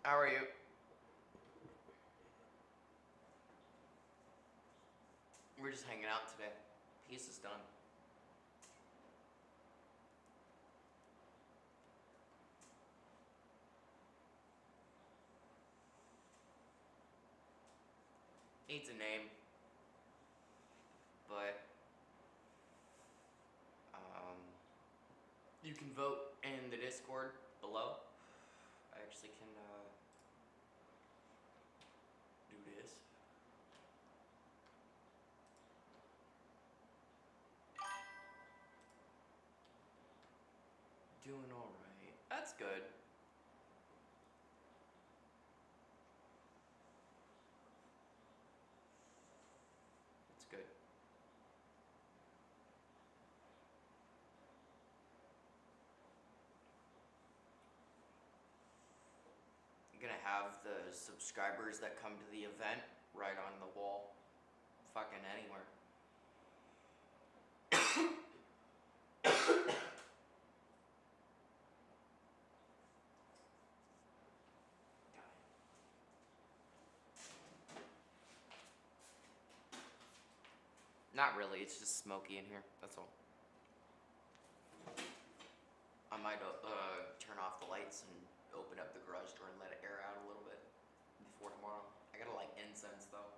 How are you? We're just hanging out today. Piece is done. Needs a name, but you can vote in the Discord below. I actually can do this. Doing all right. That's good. That's good. I'm gonna have the subscribers that come to the event right on the wall. Fucking anywhere. Not really, it's just smoky in here, that's all. I might turn off the lights and open up the garage door and let it air out a little bit before tomorrow. I gotta light incense though.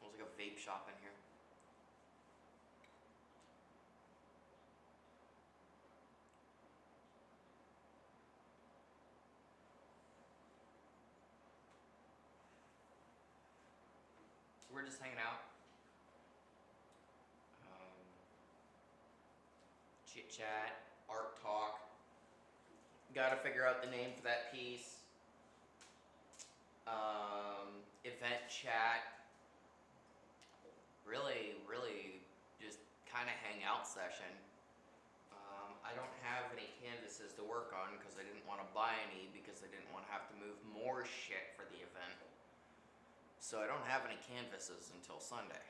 Smells like a vape shop in here. We're just hanging out. Chit chat, art talk. Gotta figure out the name for that piece. Event chat. Really just kind of hangout session. I don't have any canvases to work on because I didn't want to buy any because I didn't want to have to move more shit for the event. So I don't have any canvases until Sunday.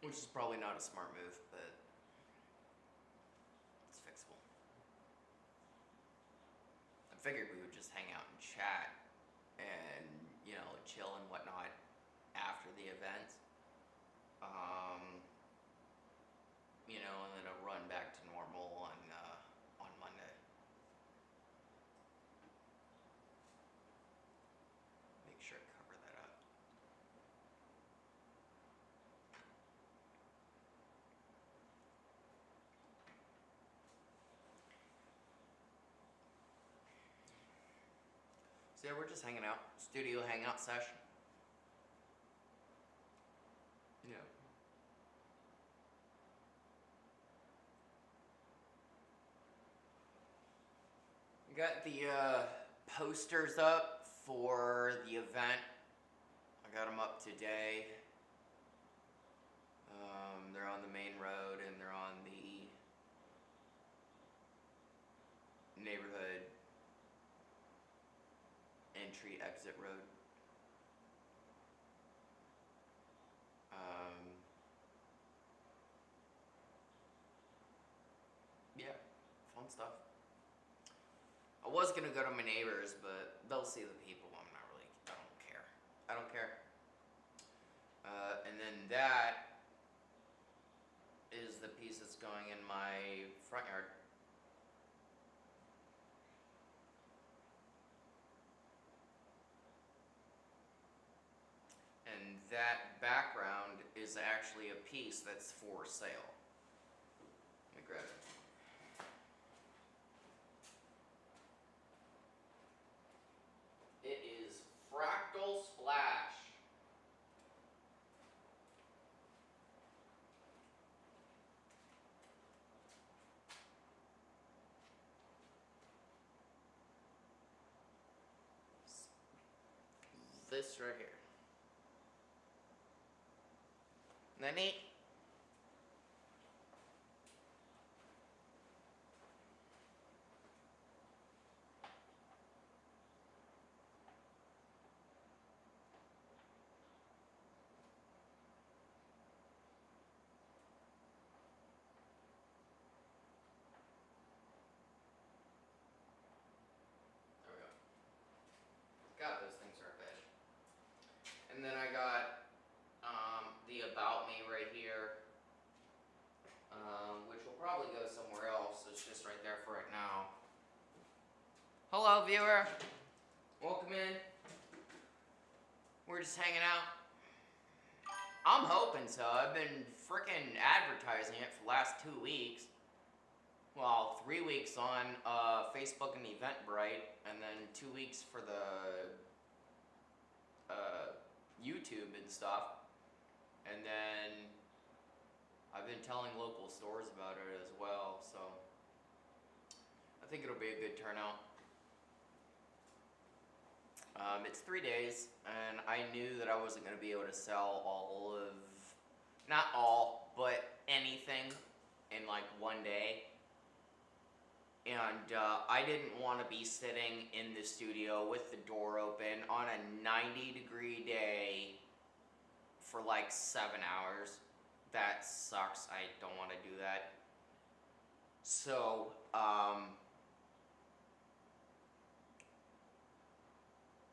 Which is probably not a smart move, but it's fixable. I figured we would just hang out and chat and, you know, chill and whatnot after the event. You know, and then I'll run back to normal on Monday. Make sure I cover that up. So yeah, we're just hanging out. Studio hangout session. Yeah. We got the posters up for the event. I got them up today. They're on the main road and they're on the neighborhood entry exit road. Yeah, fun stuff. I was gonna go to my neighbors, but they'll see the people. I don't care. I don't care. And then that is the piece that's going in my front yard. And that background is actually a piece that's for sale. Let me grab it. It is Fractal Splash. This right here. Isn't that neat? And then I got the About Me right here, which will probably go somewhere else. It's just right there for right now. Hello, viewer. Welcome in. We're just hanging out. I'm hoping so. I've been freaking advertising it for the last 2 weeks. Well, 3 weeks on Facebook and Eventbrite, and then 2 weeks for the YouTube and stuff. And then I've been telling local stores about it as well, so I think it'll be a good turnout. It's 3 days, and I knew that I wasn't going to be able to sell all of, not all, but anything in like 1 day. And I didn't want to be sitting in the studio with the door open on a 90-degree day for like 7 hours. That sucks. I don't want to do that. So,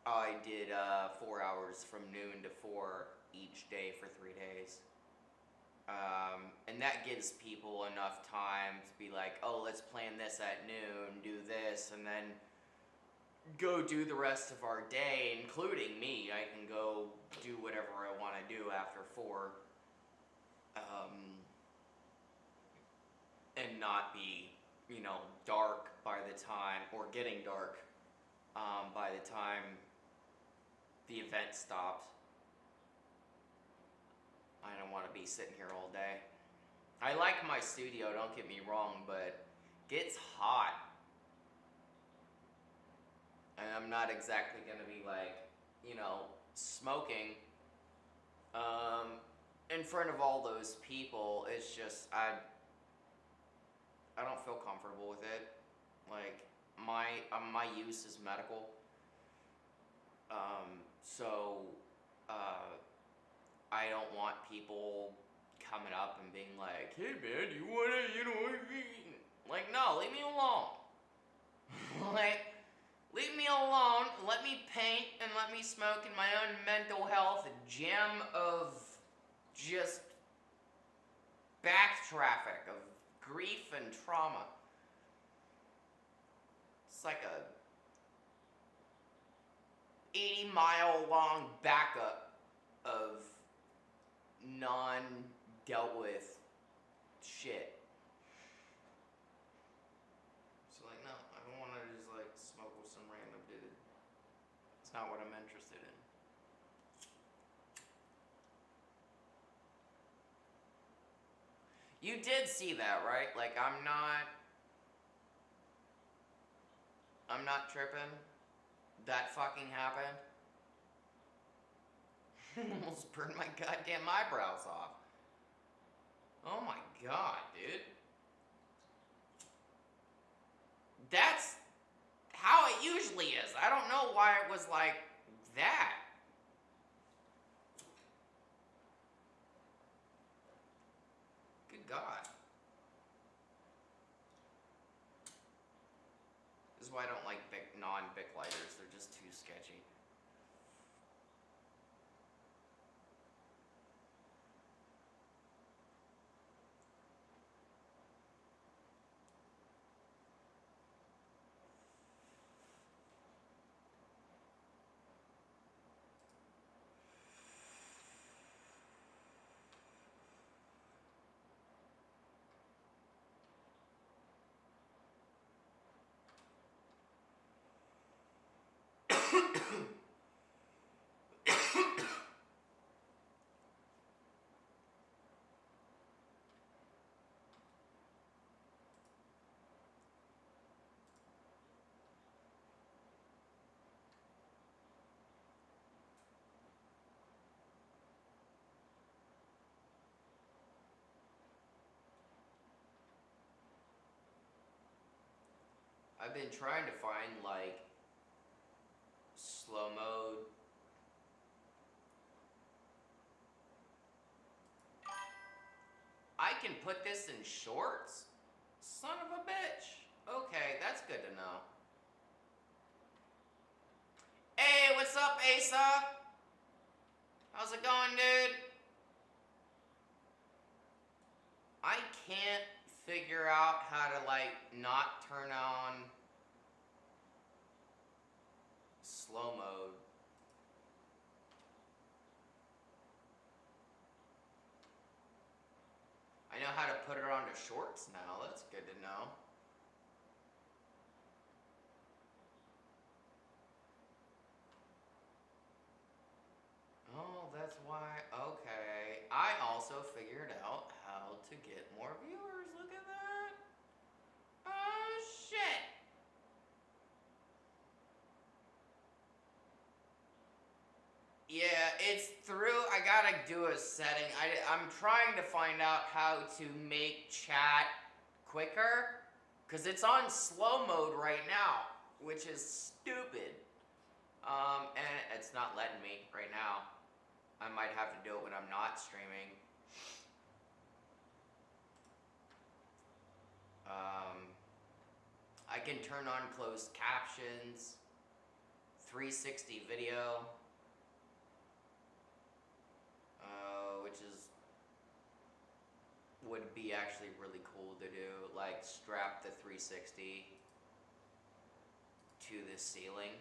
I did 4 hours from noon to 4 each day for 3 days. And that gives people enough time to be like, oh, let's plan this at noon, do this, and then go do the rest of our day, including me. I can go do whatever I want to do after 4. And not be, you know, dark by the time, or getting dark by the time the event stops. I don't want to be sitting here all day. I like my studio, don't get me wrong, but it gets hot. And I'm not exactly going to be like, you know, smoking in front of all those people. It's just, I don't feel comfortable with it. Like, my use is medical. So, I don't want people coming up and being like, hey man, you wanna, you know, like, no, leave me alone. Like, leave me alone, let me paint and let me smoke in my own mental health jam of just back traffic, of grief and trauma. It's like a 80-mile long backup of non-dealt with shit. So like, no, I don't want to just like smoke with some random dude. It's not what I'm interested in. You did see that, right? Like, I'm not tripping. That fucking happened. Almost burned my goddamn eyebrows off. Oh my god, dude. That's how it usually is. I don't know why it was like that. Good god. This is why I don't like non-Bic lighters. They're just too sketchy. I've been trying to find like slow mode. I can put this in shorts? Son of a bitch. Okay, that's good to know. Hey, what's up, Asa? How's it going, dude? I can't figure out how to, like, not turn on slow mode. I know how to put it onto shorts now. That's good to know. Oh, that's why. Okay. I also figured out how to get more viewers. Look at that. Oh, shit. Yeah, it's through. I gotta do a setting. I'm trying to find out how to make chat quicker. Because it's on slow mode right now, which is stupid. And it's not letting me right now. I might have to do it when I'm not streaming. I can turn on closed captions, 360 video, which would be actually really cool to do. Like strap the 360 to the ceiling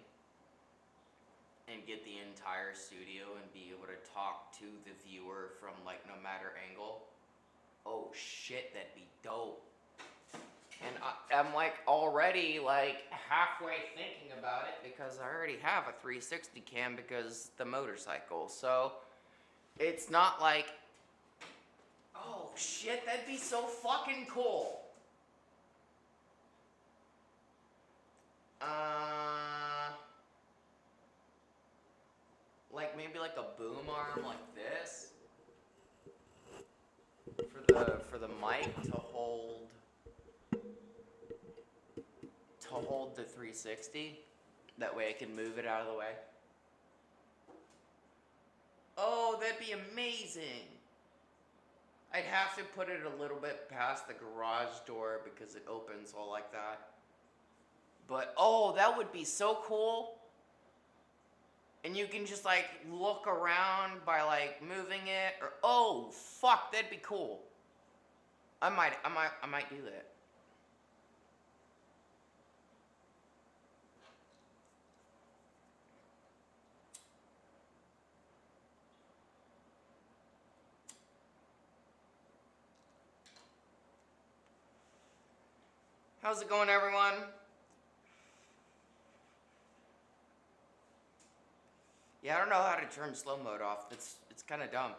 and get the entire studio and be able to talk to the viewer from like no matter angle. Oh shit, that'd be dope. And I'm like already like halfway thinking about it because I already have a 360 cam because the motorcycle. So it's not like, oh shit, that'd be so fucking cool. Like maybe like a boom arm like this for the mic to hold the 360. That way I can move it out of the way. Oh, that'd be amazing. I'd have to put it a little bit past the garage door because it opens all like that. But oh, that would be so cool. And you can just like look around by like moving it or oh fuck, that'd be cool. I might do that. How's it going, everyone? Yeah, I don't know how to turn slow mode off. It's kind of dumb.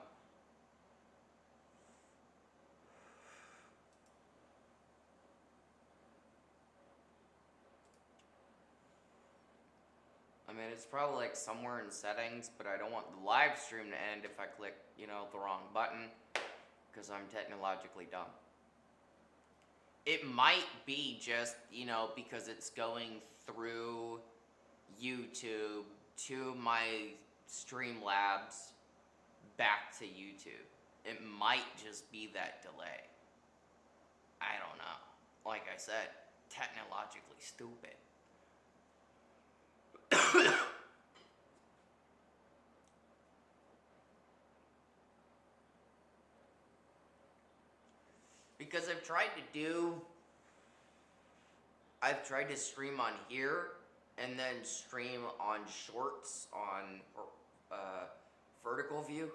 I mean, it's probably like somewhere in settings, but I don't want the live stream to end if I click, you know, the wrong button, because I'm technologically dumb. It might be just, you know, because it's going through YouTube to my Streamlabs back to YouTube. It might just be that delay. I don't know. Like I said, technologically stupid. Because I've tried to stream on here and then stream on shorts on vertical view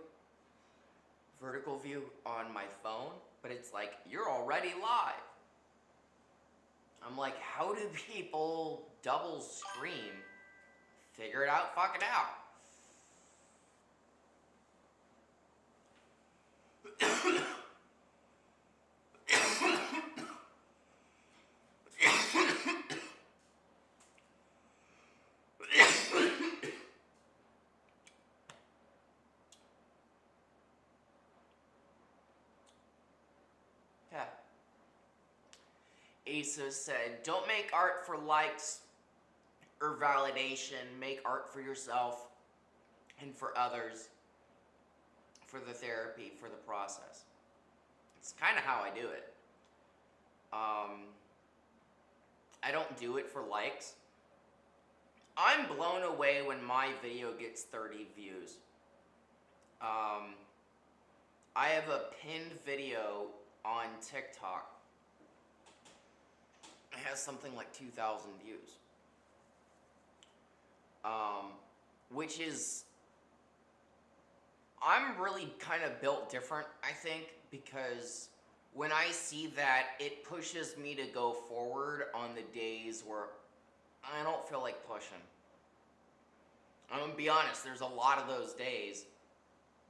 on my phone, but it's like, you're already live. I'm like, how do people double stream? Figure it out, fuck it out. Yeah. Asa said, don't make art for likes or validation. Make art for yourself and for others, for the therapy, for the process. It's kind of how I do it. I don't do it for likes. I'm blown away when my video gets 30 views. Um, I have a pinned video on TikTok. It has something like 2,000 views. Which is, I'm really kind of built different, I think, because when I see that, it pushes me to go forward on the days where I don't feel like pushing. I'm gonna be honest, there's a lot of those days.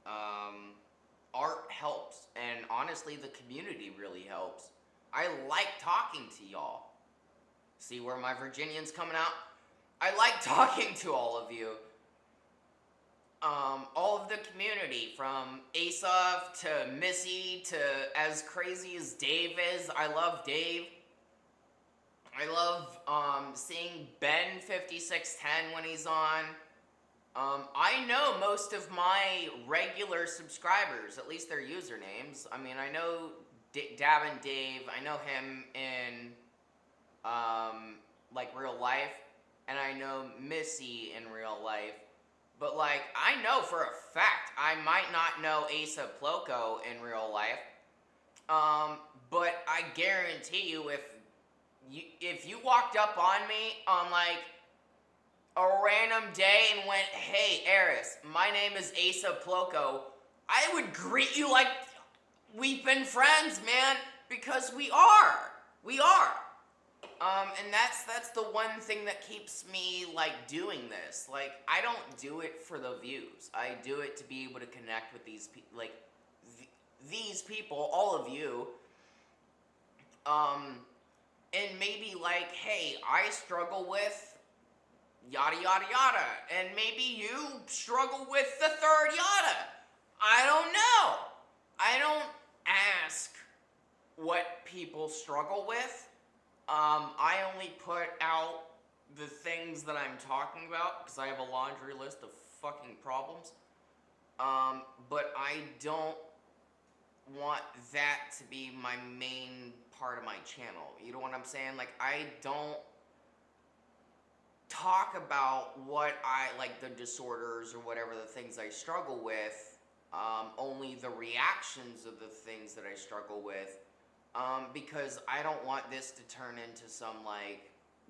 Art helps, and honestly, the community really helps. I like talking to y'all. See where my Virginian's coming out? I like talking to all of you. All of the community, from Asaph to Missy to as crazy as Dave is. I love Dave. I love seeing Ben 5610 when he's on. I know most of my regular subscribers, at least their usernames. I mean, I know Davin Dave. I know him in like real life, and I know Missy in real life. But like, I know for a fact I might not know Asa Ploko in real life. But I guarantee you, if you walked up on me on like a random day and went, "Hey, Eris, my name is Asa Ploko," I would greet you like we've been friends, man, because we are. We are. And that's the one thing that keeps me, like, doing this. Like, I don't do it for the views. I do it to be able to connect with these people, like, these people, all of you. And maybe, like, hey, I struggle with yada, yada, yada. And maybe you struggle with the third yada. I don't know. I don't ask what people struggle with. I only put out the things that I'm talking about because I have a laundry list of fucking problems. But I don't want that to be my main part of my channel. You know what I'm saying? Like, I don't talk about what I, like, the disorders or whatever the things I struggle with, only the reactions of the things that I struggle with. Because I don't want this to turn into some, like,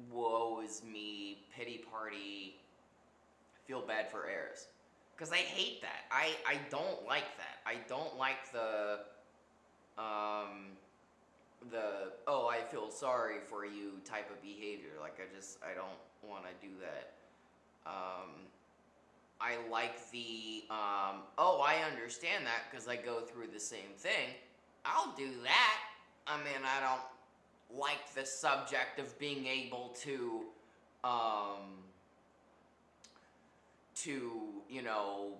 woe is me, pity party, feel bad for Eris. Because I hate that. I don't like that. I don't like the, oh, I feel sorry for you type of behavior. Like, I don't want to do that. I like the, oh, I understand that because I go through the same thing. I'll do that. I mean, I don't like the subject of being able to, you know,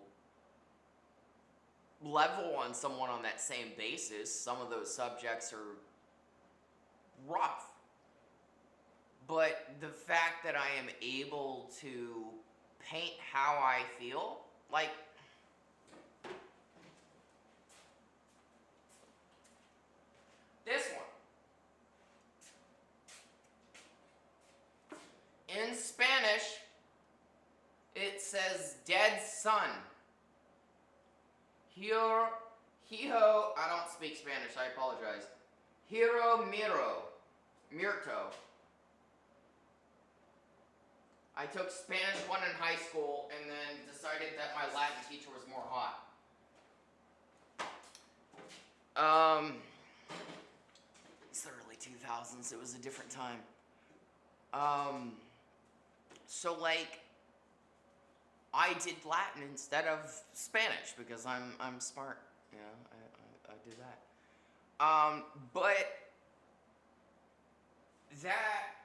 level on someone on that same basis. Some of those subjects are rough. But the fact that I am able to paint how I feel, like, this one. In Spanish, it says dead son. Hijo, I don't speak Spanish, I apologize. Hiro Mirto. I took Spanish 1 in high school and then decided that my Latin teacher was more hot. It's the early 2000s, it was a different time. So like, I did Latin instead of Spanish because I'm smart, you know, I did that. But that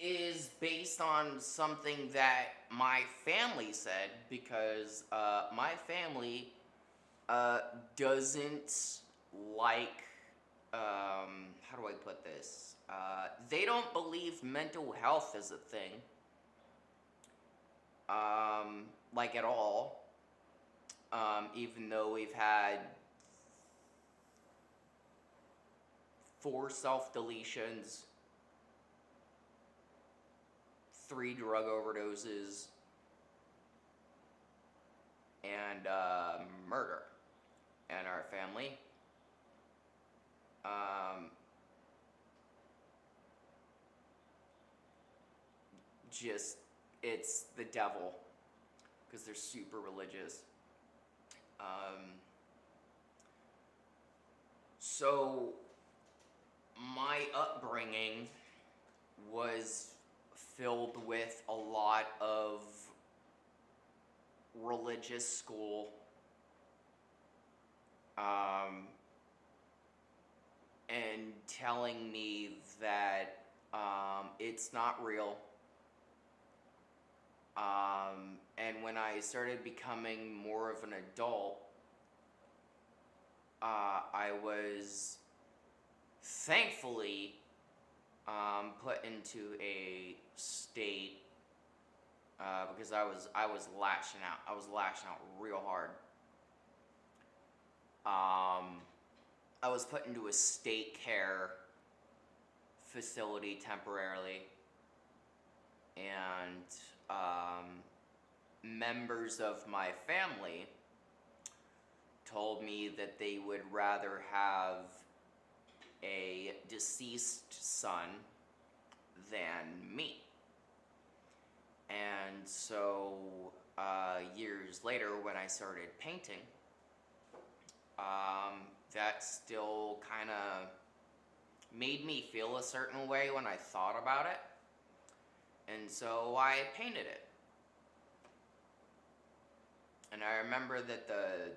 is based on something that my family said, because my family doesn't like, how do I put this? They don't believe mental health is a thing, like at all, even though we've had 4 self-deletions, 3 drug overdoses, and murder. and our family. Just, it's the devil, because they're super religious. So my upbringing was filled with a lot of religious school, and telling me that it's not real. And when I started becoming more of an adult, I was thankfully put into a state, because I was lashing out. I was lashing out real hard. I was put into a state care facility temporarily, and members of my family told me that they would rather have a deceased son than me. And so years later, when I started painting, that still kind of made me feel a certain way when I thought about it. And so I painted it. And I remember that the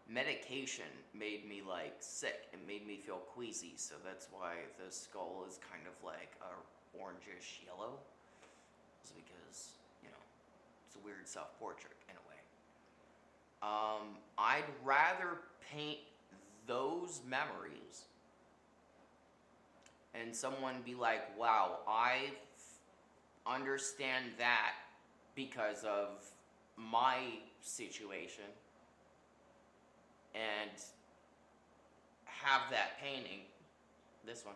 medication made me like sick. It made me feel queasy, so that's why the skull is kind of like a orangish yellow. It's because, you know, it's a weird self-portrait in a way. I'd rather paint those memories and someone be like, wow, I understand that because of my situation, and have that painting, this one,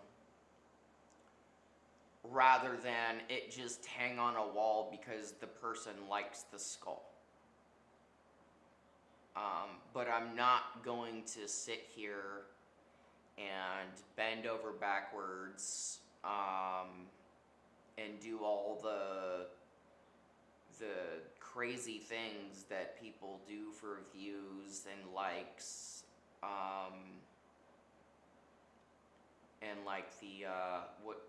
rather than it just hang on a wall because the person likes the skull. But I'm not going to sit here and bend over backwards and do all the crazy things that people do for views and likes, and like the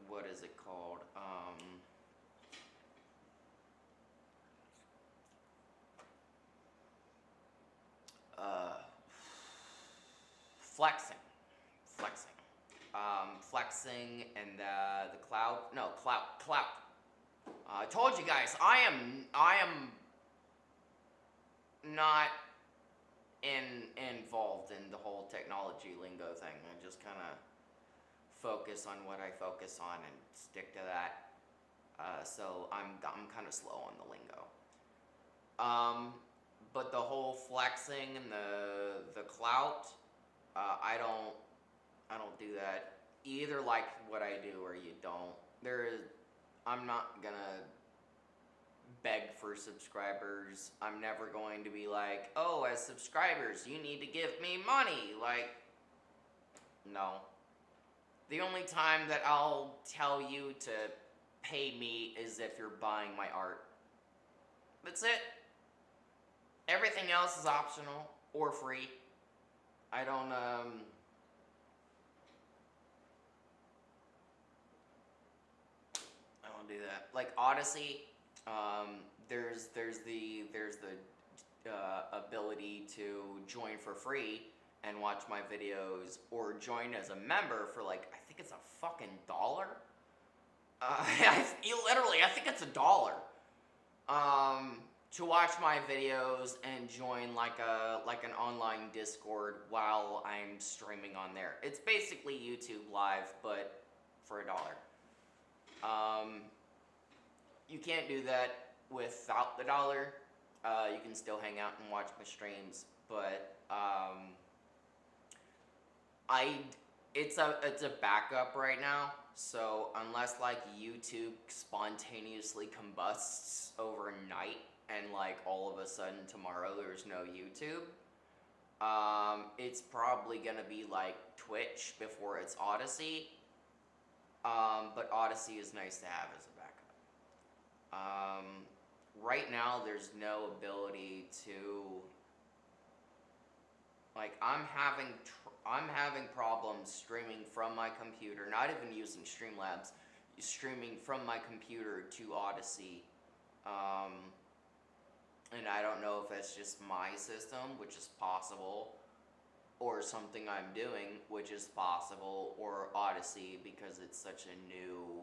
what is it called? Flexing. Flexing and the clout. No, clout. I told you guys, I am not involved in the whole technology lingo thing. I just kind of focus on what I focus on and stick to that. So I'm kind of slow on the lingo. But the whole flexing and the clout, I don't do that. You either like what I do or you don't. I'm not gonna beg for subscribers. I'm never going to be like, oh, as subscribers, you need to give me money. Like, no. The only time that I'll tell you to pay me is if you're buying my art. That's it. Everything else is optional or free. I don't do that. Like Odysee, there's the ability to join for free and watch my videos, or join as a member for like, I think it's a fucking $1. I think it's $1. To watch my videos and join like an online Discord while I'm streaming on there. It's basically YouTube Live, but for $1. You can't do that without the $1. You can still hang out and watch my streams, but it's a backup right now. So unless like YouTube spontaneously combusts overnight and like all of a sudden tomorrow there's no YouTube. It's probably gonna be like Twitch before it's Odysee. But Odysee is nice to have as a backup. Right now there's no ability to, like, I'm having problems streaming from my computer, not even using Streamlabs, streaming from my computer to Odysee. And I don't know if that's just my system, which is possible, or something I'm doing, which is possible, or Odysee, because it's such a new-ish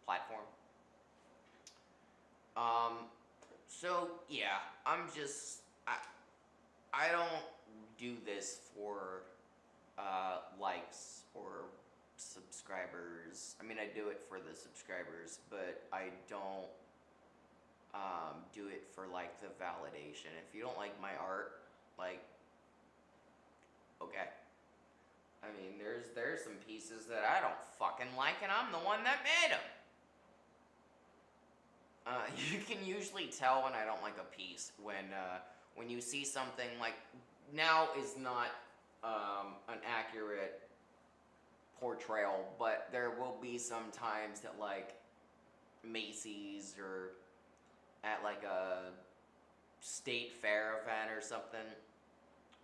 platform. So yeah, I don't do this for likes or subscribers. I mean, I do it for the subscribers, but I don't do it for like the validation. If you don't like my art, like, okay. I mean, there's some pieces that I don't fucking like, and I'm the one that made them. You can usually tell when I don't like a piece when you see something like, now is not an accurate portrayal, but there will be some times that like Macy's or at like a state fair event or something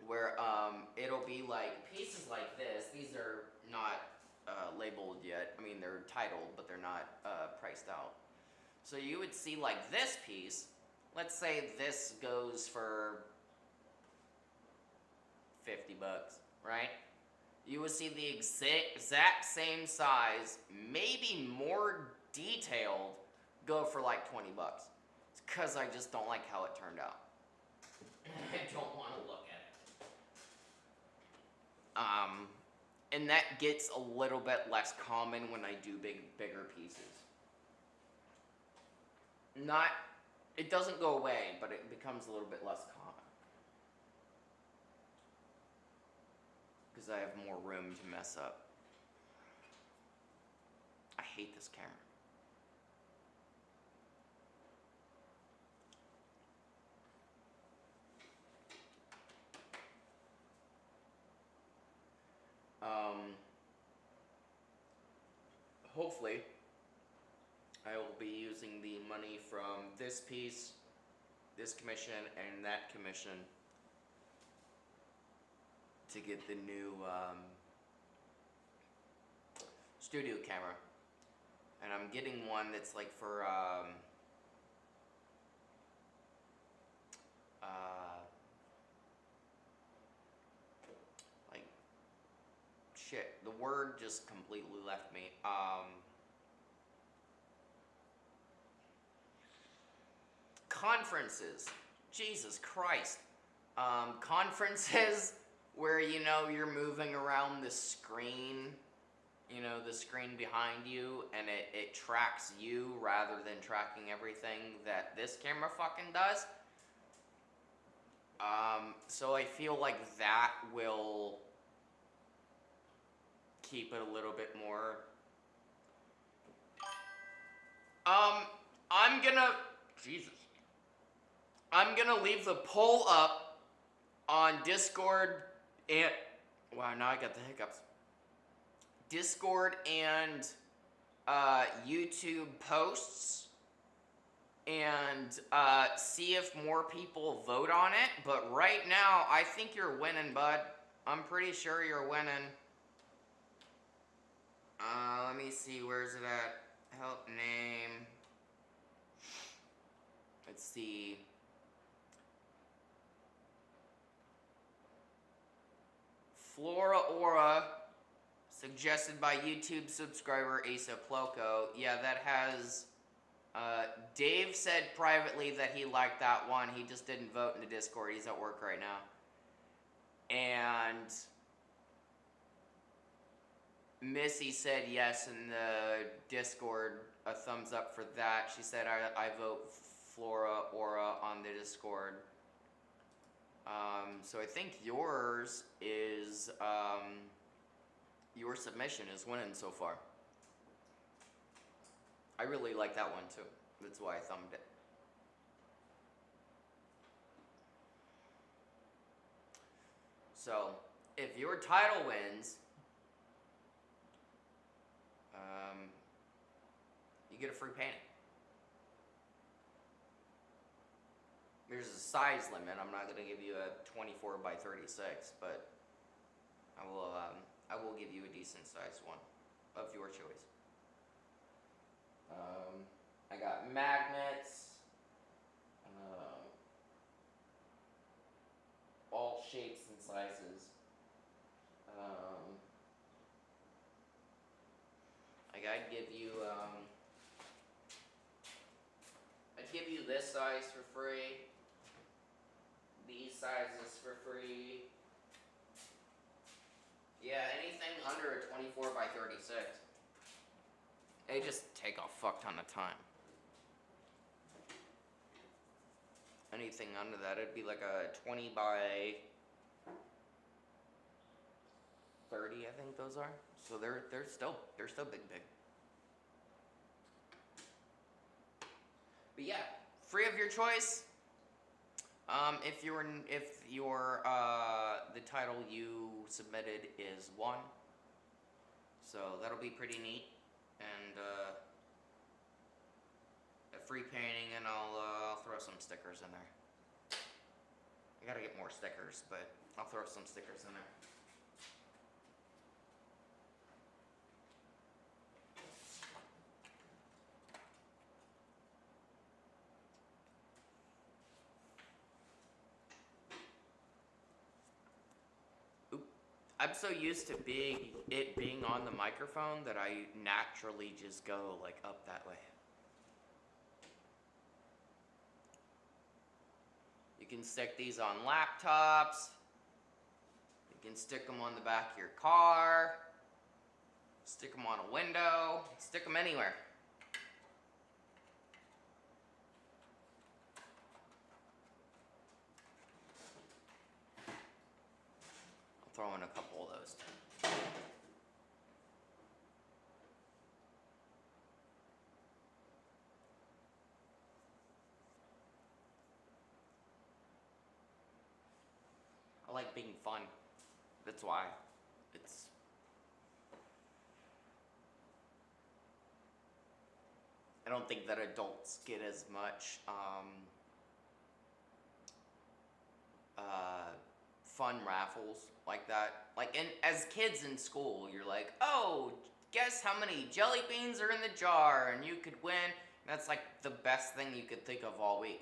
where it'll be like pieces like this. These are not labeled yet. I mean, they're titled, but they're not priced out. So you would see like this piece, let's say this goes for 50 bucks, right? You would see the exact same size, maybe more detailed, go for like 20 bucks. It's because I just don't like how it turned out. I don't want to look at it. And that gets a little bit less common when I do bigger pieces. It doesn't go away, but it becomes a little bit less common. Because I have more room to mess up. I hate this camera. Hopefully, I will be using the money from this piece, this commission, and that commission to get the new studio camera. And I'm getting one that's like for like, shit, the word just completely left me. Conferences. Jesus Christ. Conferences where, you know, you're moving around the screen, you know, the screen behind you, and it tracks you rather than tracking everything that this camera fucking does. So I feel like that will keep it a little bit more. I'm gonna leave the poll up on Discord and, wow, now I got the hiccups. Discord and YouTube posts, and see if more people vote on it. But right now, I think you're winning, bud. I'm pretty sure you're winning. Let me see, where's it at? Help name. Let's see. Flora Aura, suggested by YouTube subscriber Asa Ploco. Yeah, that has... Dave said privately that he liked that one. He just didn't vote in the Discord. He's at work right now. And Missy said yes in the Discord, a thumbs up for that. She said, I vote Flora Aura on the Discord. So I think yours is, your submission is winning so far. I really like that one too. That's why I thumbed it. So, if your title wins, you get a free painting. There's a size limit. I'm not going to give you a 24 by 36, but I will give you a decent sized one of your choice. I got magnets, all shapes and sizes. I'd give you this size for free, these sizes for free. Yeah, anything under a 24 by 36. They just take a fuck ton of time. Anything under that, it'd be like a 20 by 30, I think those are. So they're still big. But yeah, free of your choice. If your the title you submitted is one, so that'll be pretty neat, and a free painting, and I'll throw some stickers in there. I gotta get more stickers, but I'll throw some stickers in there. I'm so used to it being on the microphone that I naturally just go like up that way. You can stick these on laptops. You can stick them on the back of your car. Stick them on a window. Stick them anywhere. I'll throw in a couple of those too. I like being fun. That's why. I don't think that adults get as much fun raffles like that. Like as kids in school, you're like, oh, guess how many jelly beans are in the jar, and you could win. That's like the best thing you could think of all week.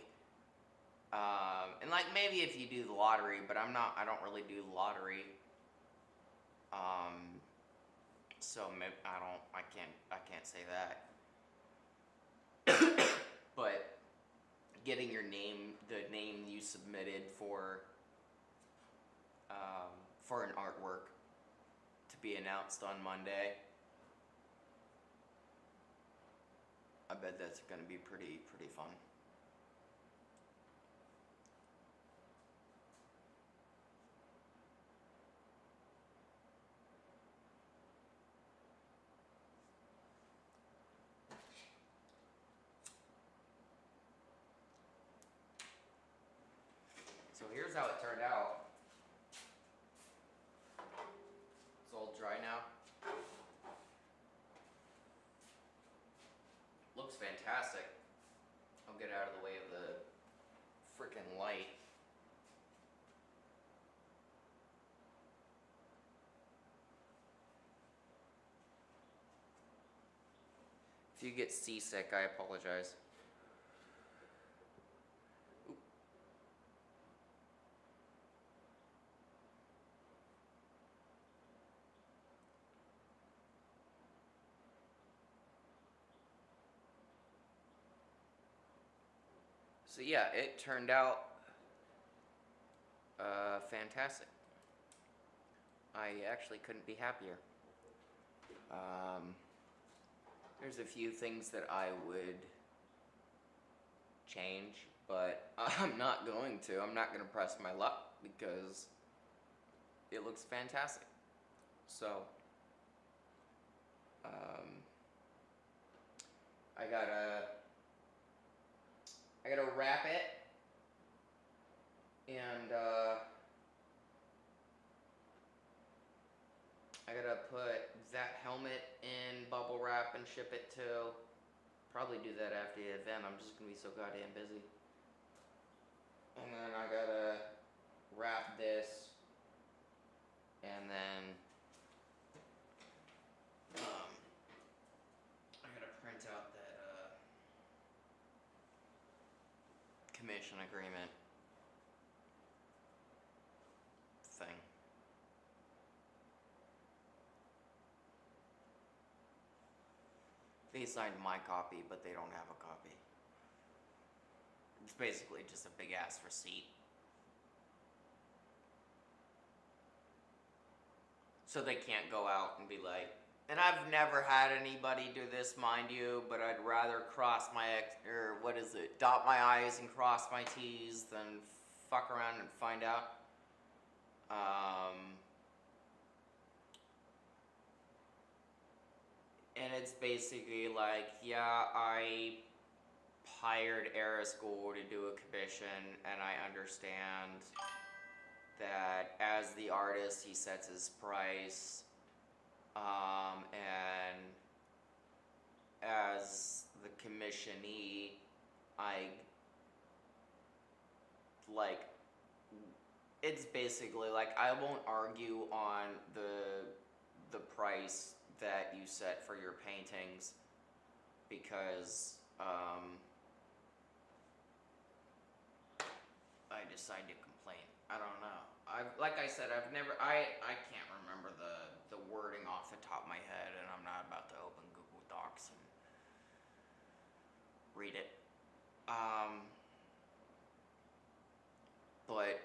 And like maybe if you do the lottery, but I don't really do the lottery. So maybe I can't say that. But getting your name, the name you submitted for an artwork to be announced on Monday, I bet that's going to be pretty fun. So here's how it turned out. It's all dry now. Looks fantastic. I'll get out of the way of the frickin' light. If you get seasick, I apologize. So yeah, it turned out fantastic. I actually couldn't be happier. There's a few things that I would change, but I'm not going to. I'm not going to press my luck because it looks fantastic. So, I gotta wrap it, and I gotta put that helmet in bubble wrap and ship it to. Probably do that after the event. I'm just gonna be so goddamn busy. And then I gotta wrap this, and then I gotta print out that commission agreement thing. They signed my copy, but they don't have a copy. It's basically just a big ass receipt. So they can't go out and be like, and I've never had anybody do this, mind you, but I'd rather dot my I's and cross my T's than fuck around and find out. And it's basically like, yeah, I hired Era School to do a commission, and I understand that as the artist, he sets his price, and as the commissionee, it's basically like, I won't argue on the price that you set for your paintings, because I decide to complain. I don't know. Like I said, I can't remember the wording off the top of my head, and I'm not about to open Google Docs and read it. But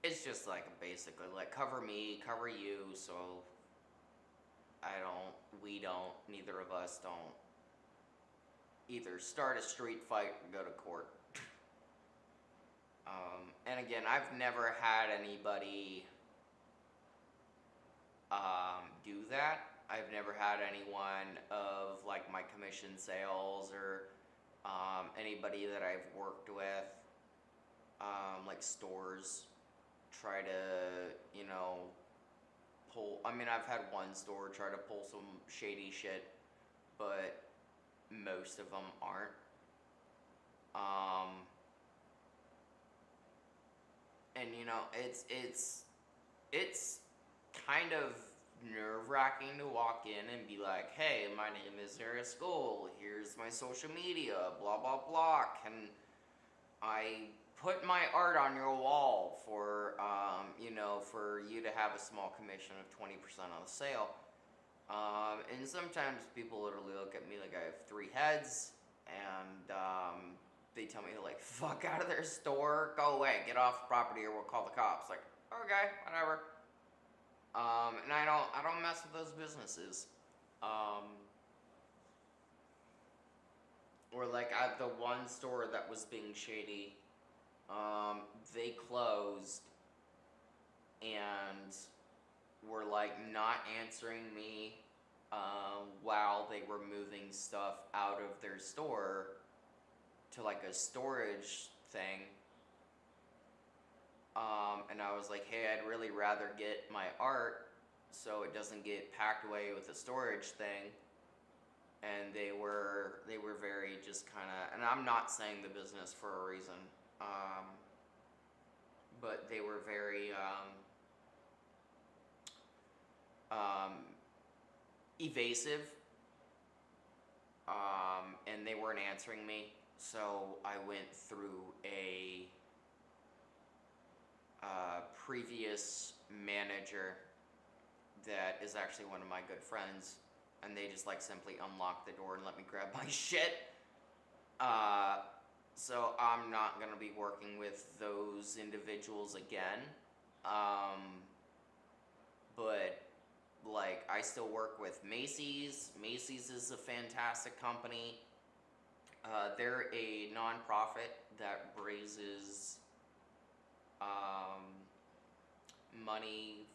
it's just like basically like, cover me, cover you, so neither of us don't either start a street fight or go to court. And again, I've never had anybody do that. I've never had anyone of like my commission sales or anybody that I've worked with, like stores, try to, pull. I mean, I've had one store try to pull some shady shit, but most of them aren't. And it's kind of nerve-wracking to walk in and be like, hey, my name is Era School, here's my social media, blah blah blah, can I put my art on your wall for for you to have a small commission of 20% on the sale. And sometimes people literally look at me like I have 3 heads, and they tell me to like fuck out of their store, go away, get off the property, or we'll call the cops. Like, okay, whatever. And I don't mess with those businesses. Or like at the one store that was being shady, they closed and were like not answering me while they were moving stuff out of their store to like a storage thing. And I was like, hey, I'd really rather get my art so it doesn't get packed away with the storage thing. And they were very just kind of, and I'm not saying the business for a reason, but they were very evasive, and they weren't answering me. So I went through a previous manager that is actually one of my good friends, and they just like simply unlocked the door and let me grab my shit. So I'm not gonna be working with those individuals again. But like, I still work with Macy's. Macy's is a fantastic company. They're a non-profit that raises money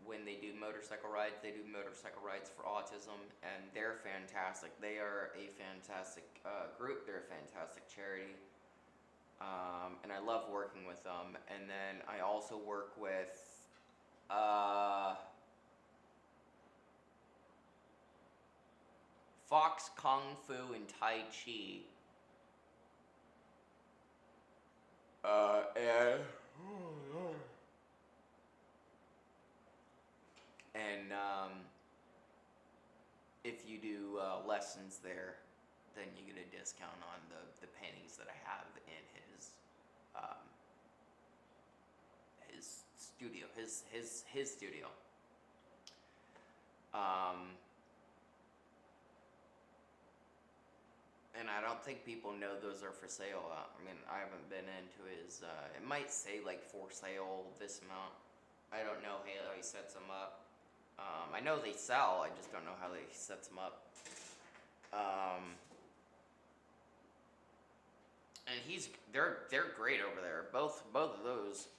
when they do motorcycle rides. They do motorcycle rides for autism, and they're fantastic. They are a fantastic group. They're a fantastic charity, and I love working with them. And then I also work with Fox Kung Fu and Tai Chi. And if you do lessons there, then you get a discount on the paintings that I have in his studio, his studio. And I don't think people know those are for sale. I mean, I haven't been into his. It might say like for sale this amount. I don't know how he sets them up. I know they sell. I just don't know how he sets them up. And they're great over there. Both of those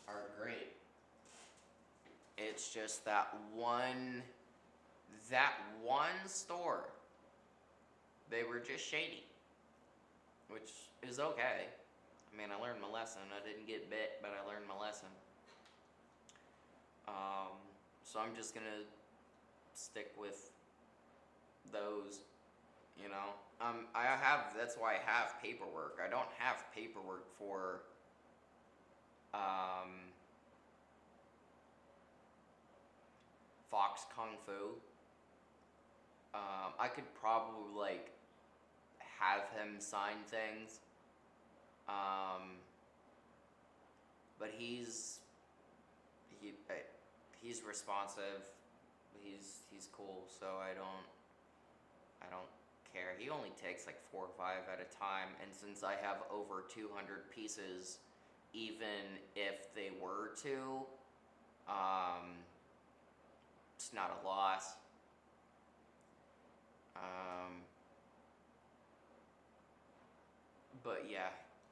are great. It's just that one store. They were just shady, which is okay. I mean, I learned my lesson. I didn't get bit, but I learned my lesson. So I'm just gonna stick with those, you know. That's why I have paperwork. I don't have paperwork for Fox Kung Fu. I could probably like have him sign things, but he's responsive. He's cool, so I don't care. He only takes like 4 or 5 at a time, and since I have over 200 pieces, even if they were to, it's not a loss. But yeah,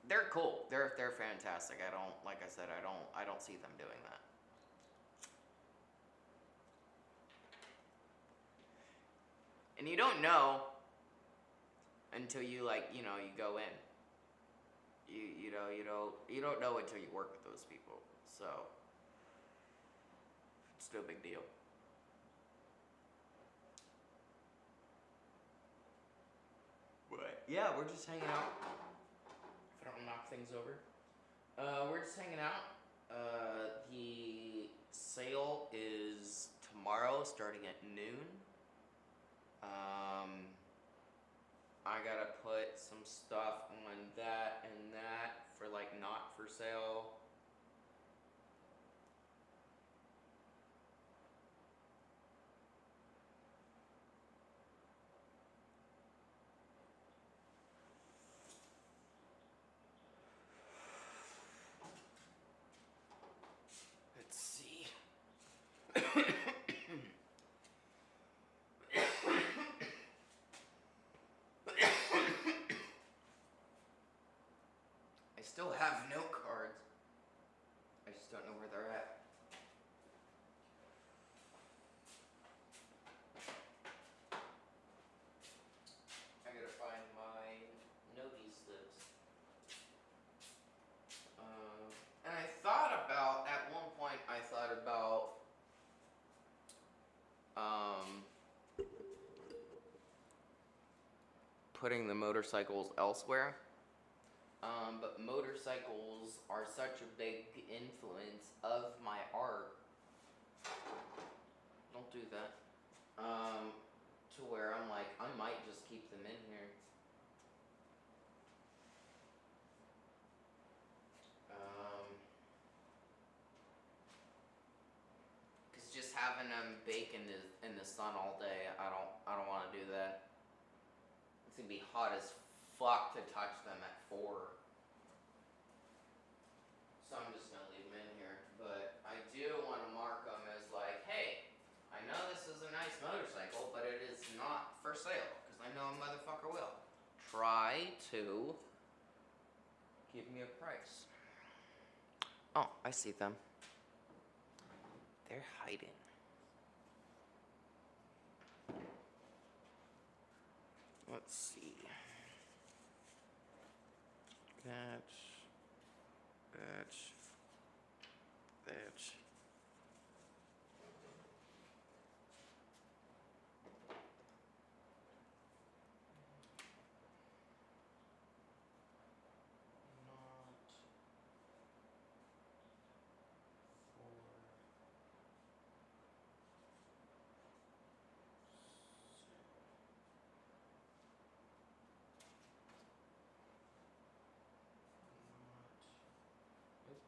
they're cool. They're fantastic. Like I said, I don't see them doing that. And you don't know until you you go in. You don't know until you work with those people. So it's no big deal. But yeah, we're just hanging out. If I don't knock things over. We're just hanging out. The sale is tomorrow starting at noon. I gotta put some stuff on that and that for like not for sale. Let's see. I still have note cards. I just don't know where they're at. I gotta find my notey slips. And I thought about, at one point, putting the motorcycles elsewhere. But motorcycles are such a big influence of my art. Don't do that. To where I'm like, I might just keep them in here. Cause just having them bake in the sun all day, I don't want to do that. It's gonna be hot as fuck to touch them at 4. So I'm just gonna leave them in here. But I do want to mark them as like, hey, I know this is a nice motorcycle, but it is not for sale. Because I know a motherfucker will try to give me a price. Oh, I see them. They're hiding. let's see. That.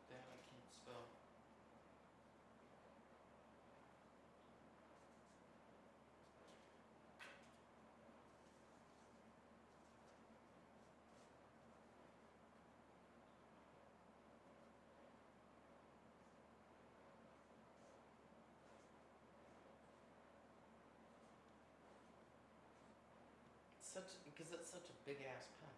That I can't spell. Because it's such a big ass pen.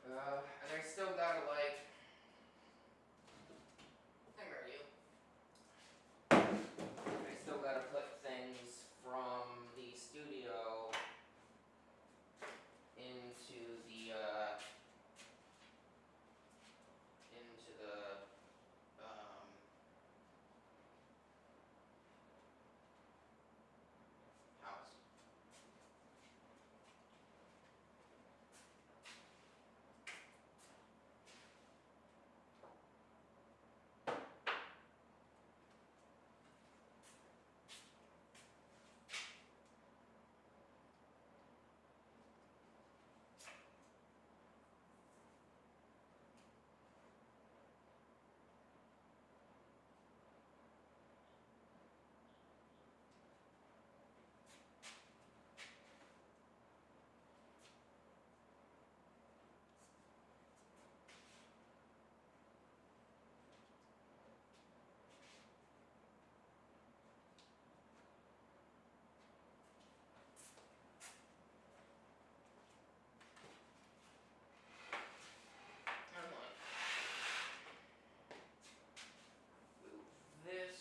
And I still gotta like. Where are you? I still gotta put things from the studio into the house. I'm like, move this.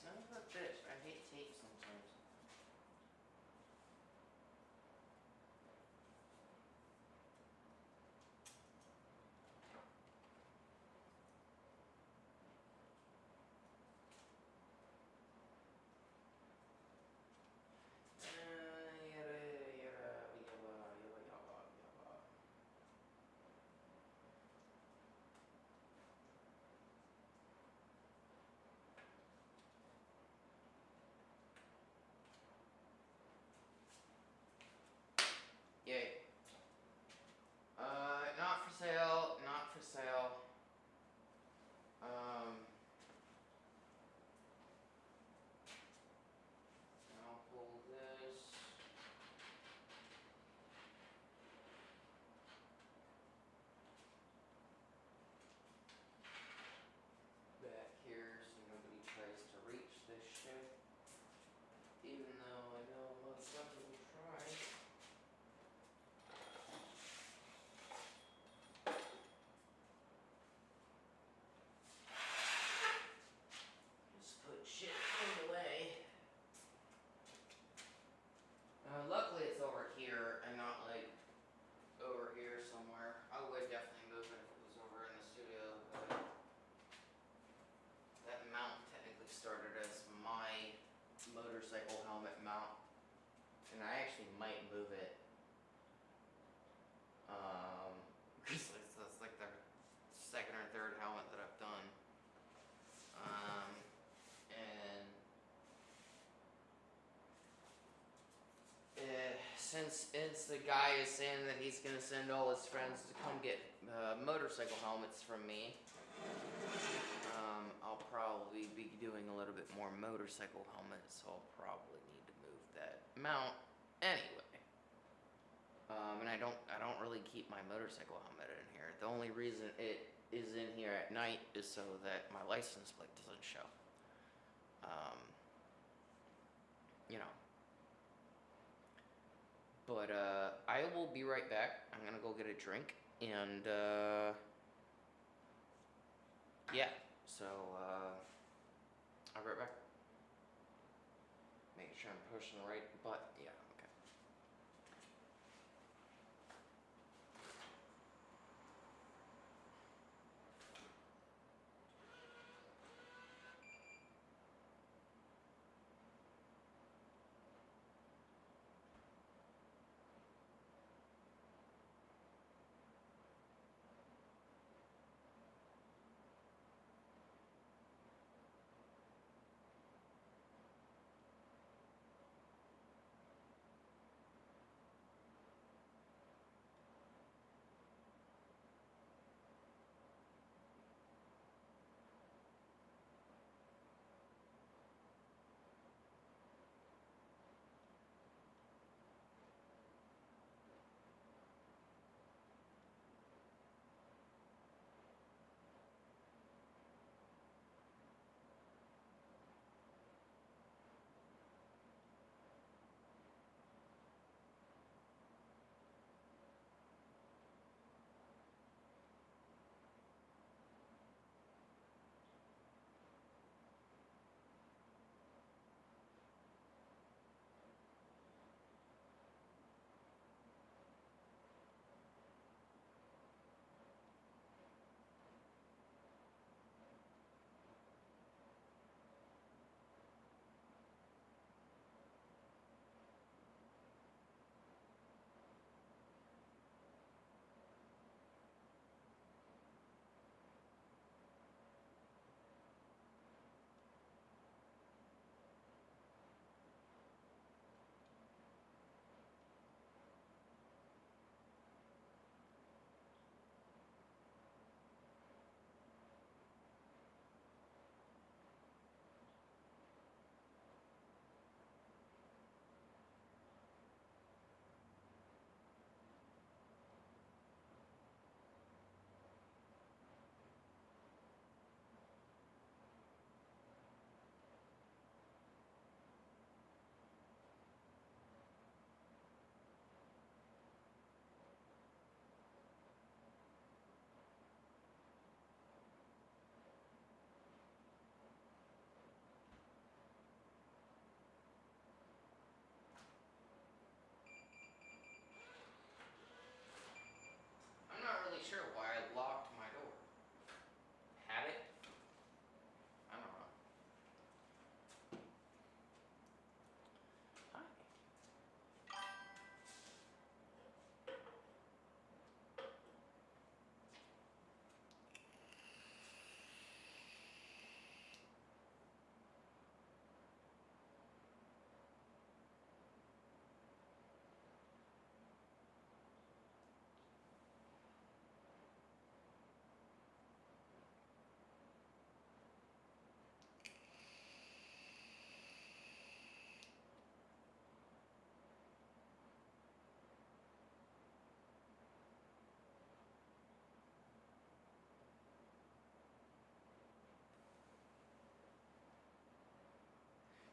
Son of a bitch, I hate tape sometimes. Yay. Not for sale, not for sale. I'll pull this. Back here so nobody tries to reach this shit. Even though I know most people will try. Just put shit in the way. Luckily it's over here and not like over here somewhere. I would definitely move it if it was over in the studio, but that mount technically started as my motorcycle helmet mount. And I actually might move it. Because it's like the second or third helmet that I've done. Since it's the guy is saying that he's gonna send all his friends to come get motorcycle helmets from me, I'll probably be doing a little bit more motorcycle helmets, so I'll probably need to move that mount anyway. And I don't really keep my motorcycle helmet in here. The only reason it is in here at night is so that my license plate doesn't show. You know. But I will be right back. I'm gonna go get a drink, and yeah. So I'll be right back. Make sure I'm pushing the right button. Yeah. Okay. I'm not really sure why I locked my door. Had it? I don't know. Hi.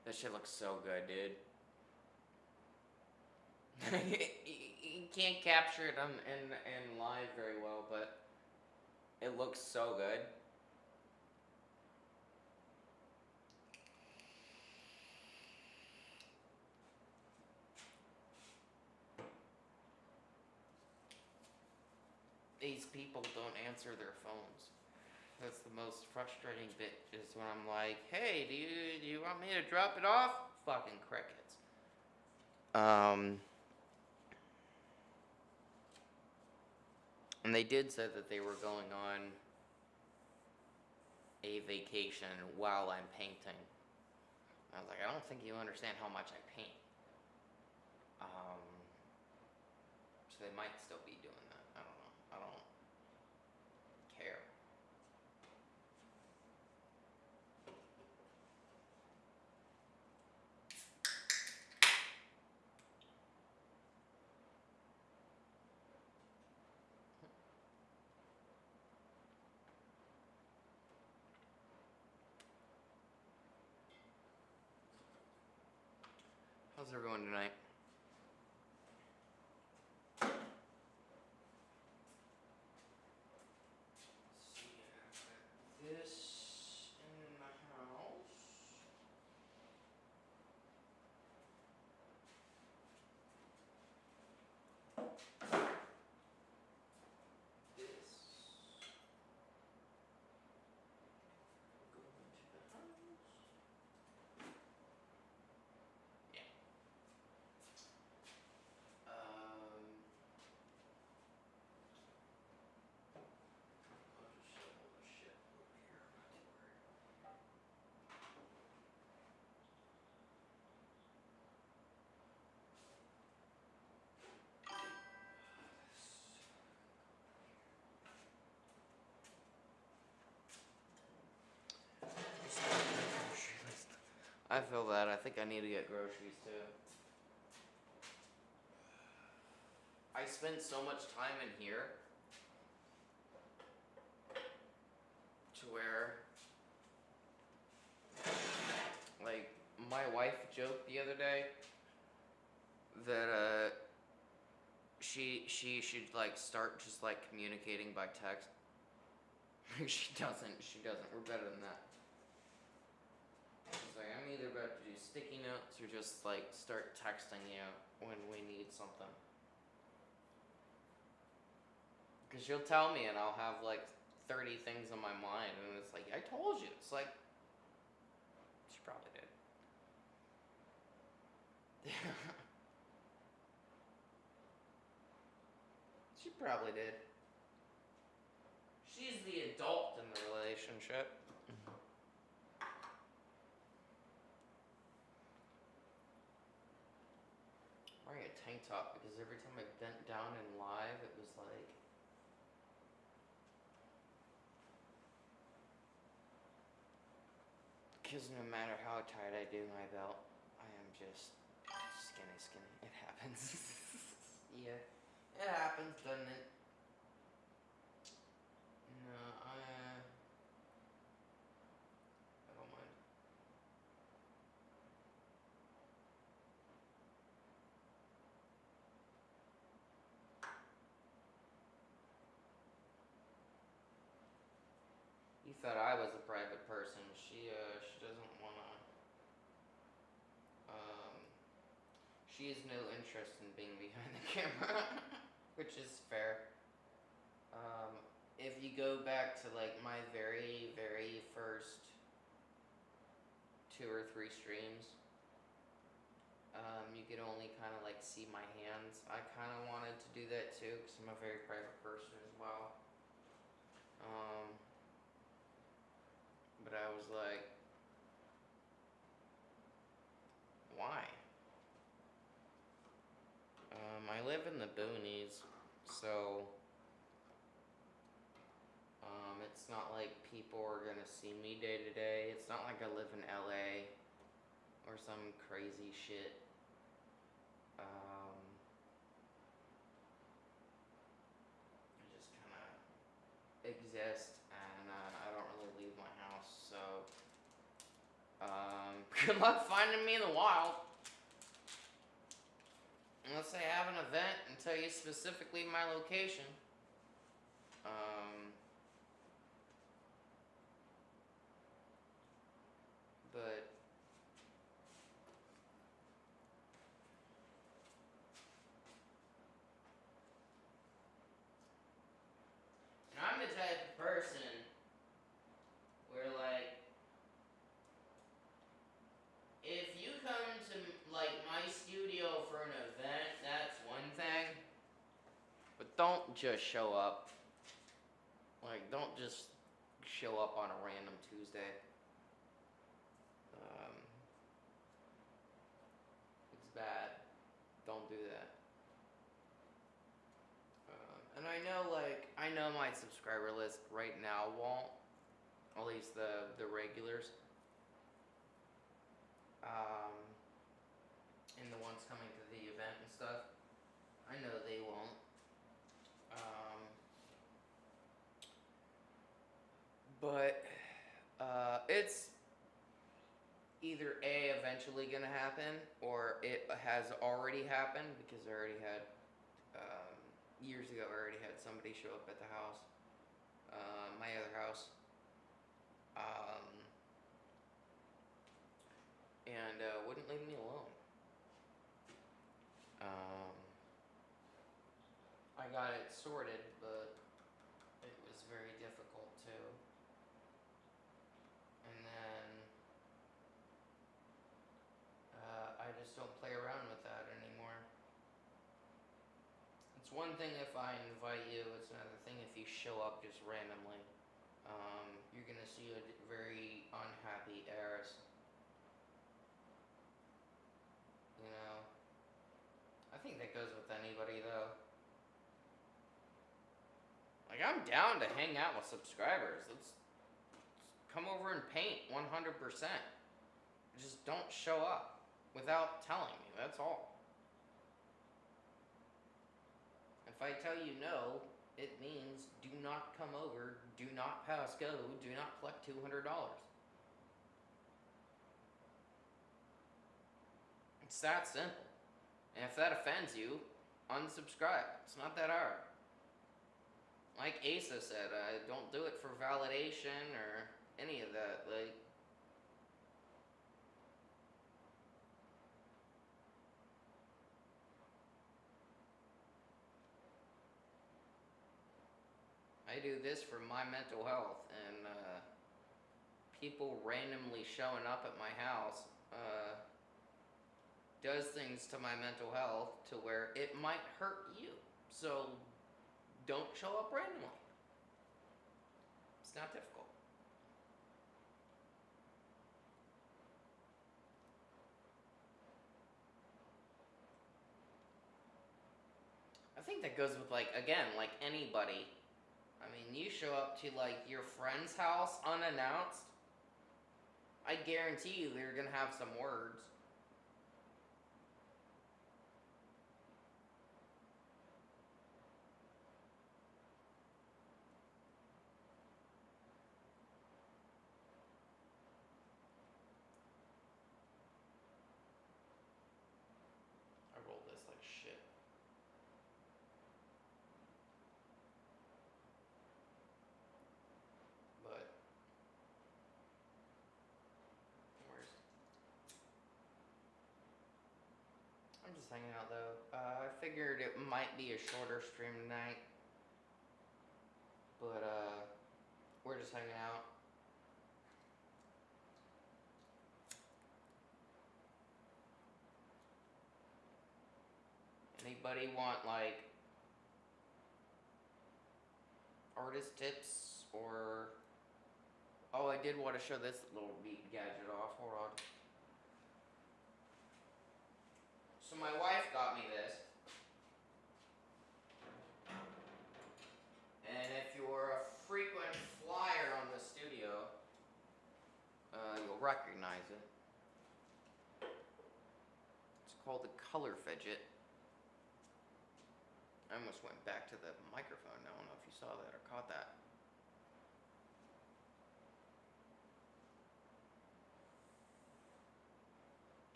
That shit looks so good, dude. You can't capture it in live very well, but it looks so good. These people don't answer their phones. That's the most frustrating bit, is when I'm like, hey, do you want me to drop it off? Fucking crickets. And they did say that they were going on a vacation while I'm painting. I was like, I don't think you understand how much I paint. So they might still be doing that. I don't know. I don't care. How's everyone tonight? This in the house. This go into the house. Yeah. I'll just shove all this shit over here. I'm not too worried. I feel that. I think I need to get groceries too. I spend so much time in here to where, like, my wife joked the other day that she should like start just like communicating by text. She doesn't. We're better than that. She's like, I'm either about to do sticky notes or just like start texting you when we need something. Because she'll tell me and I'll have like 30 things on my mind and it's like, I told you. It's like, she probably did. She probably did. She's the adult in the relationship. I'm wearing a tank top because every time I bent down in live, it was like, because no matter how tight I do my belt, I am just skinny. It happens. Yeah, it happens, doesn't it? No, I don't mind. You thought I was a private person. She doesn't wanna. She has no interest in being behind the camera, which is fair. If you go back to like my very first 2 or 3 streams, you could only kind of like see my hands. I kind of wanted to do that too because I'm a very private person as well. But I was like, why? I live in the boonies, so it's not like people are gonna see me day to day. It's not like I live in LA or some crazy shit. I just kind of exist, and I don't really leave my house, so good luck finding me in the wild. Unless I have an event and tell you specifically my location. But and I'm the type of person where like, if you come to like my studio for an event, that's one thing. But don't just show up. Like, don't just show up on a random Tuesday. It's bad. Don't do that. And I know my subscriber list right now won't. At least the regulars. And the ones coming to the event and stuff. I know they won't. But it's either A, eventually gonna happen, or it has already happened, because I already had, years ago, I already had somebody show up at the house, my other house, and wouldn't leave me alone. I got it sorted, but it was very difficult too. And then I just don't play around with that anymore. It's one thing if I invite you, it's another thing if you show up just randomly. You're gonna see a very unhappy heiress. You know? I think that goes with anybody though. Like, I'm down to hang out with subscribers. Let's come over and paint 100%. Just don't show up without telling me, that's all. If I tell you no, it means do not come over, do not pass go, do not collect $200. It's that simple. And if that offends you, unsubscribe. It's not that hard. Like Asa said, don't do it for validation or any of that. Like, I do this for my mental health, and people randomly showing up at my house does things to my mental health to where it might hurt you. So don't show up randomly. It's not difficult. I think that goes with, like, again, like anybody. I mean, you show up to, like, your friend's house unannounced, I guarantee you they're gonna have some words. I rolled this like shit. But I'm just hanging out though. I figured it might be a shorter stream tonight. But we're just hanging out. Anybody want, like, artist tips or... Oh, I did want to show this little neat gadget off. Hold on. So my wife got me this. And if you're a frequent flyer on the studio, you'll recognize it. It's called the Color Fidget. I almost went back to the microphone. I don't know if you saw that or caught that.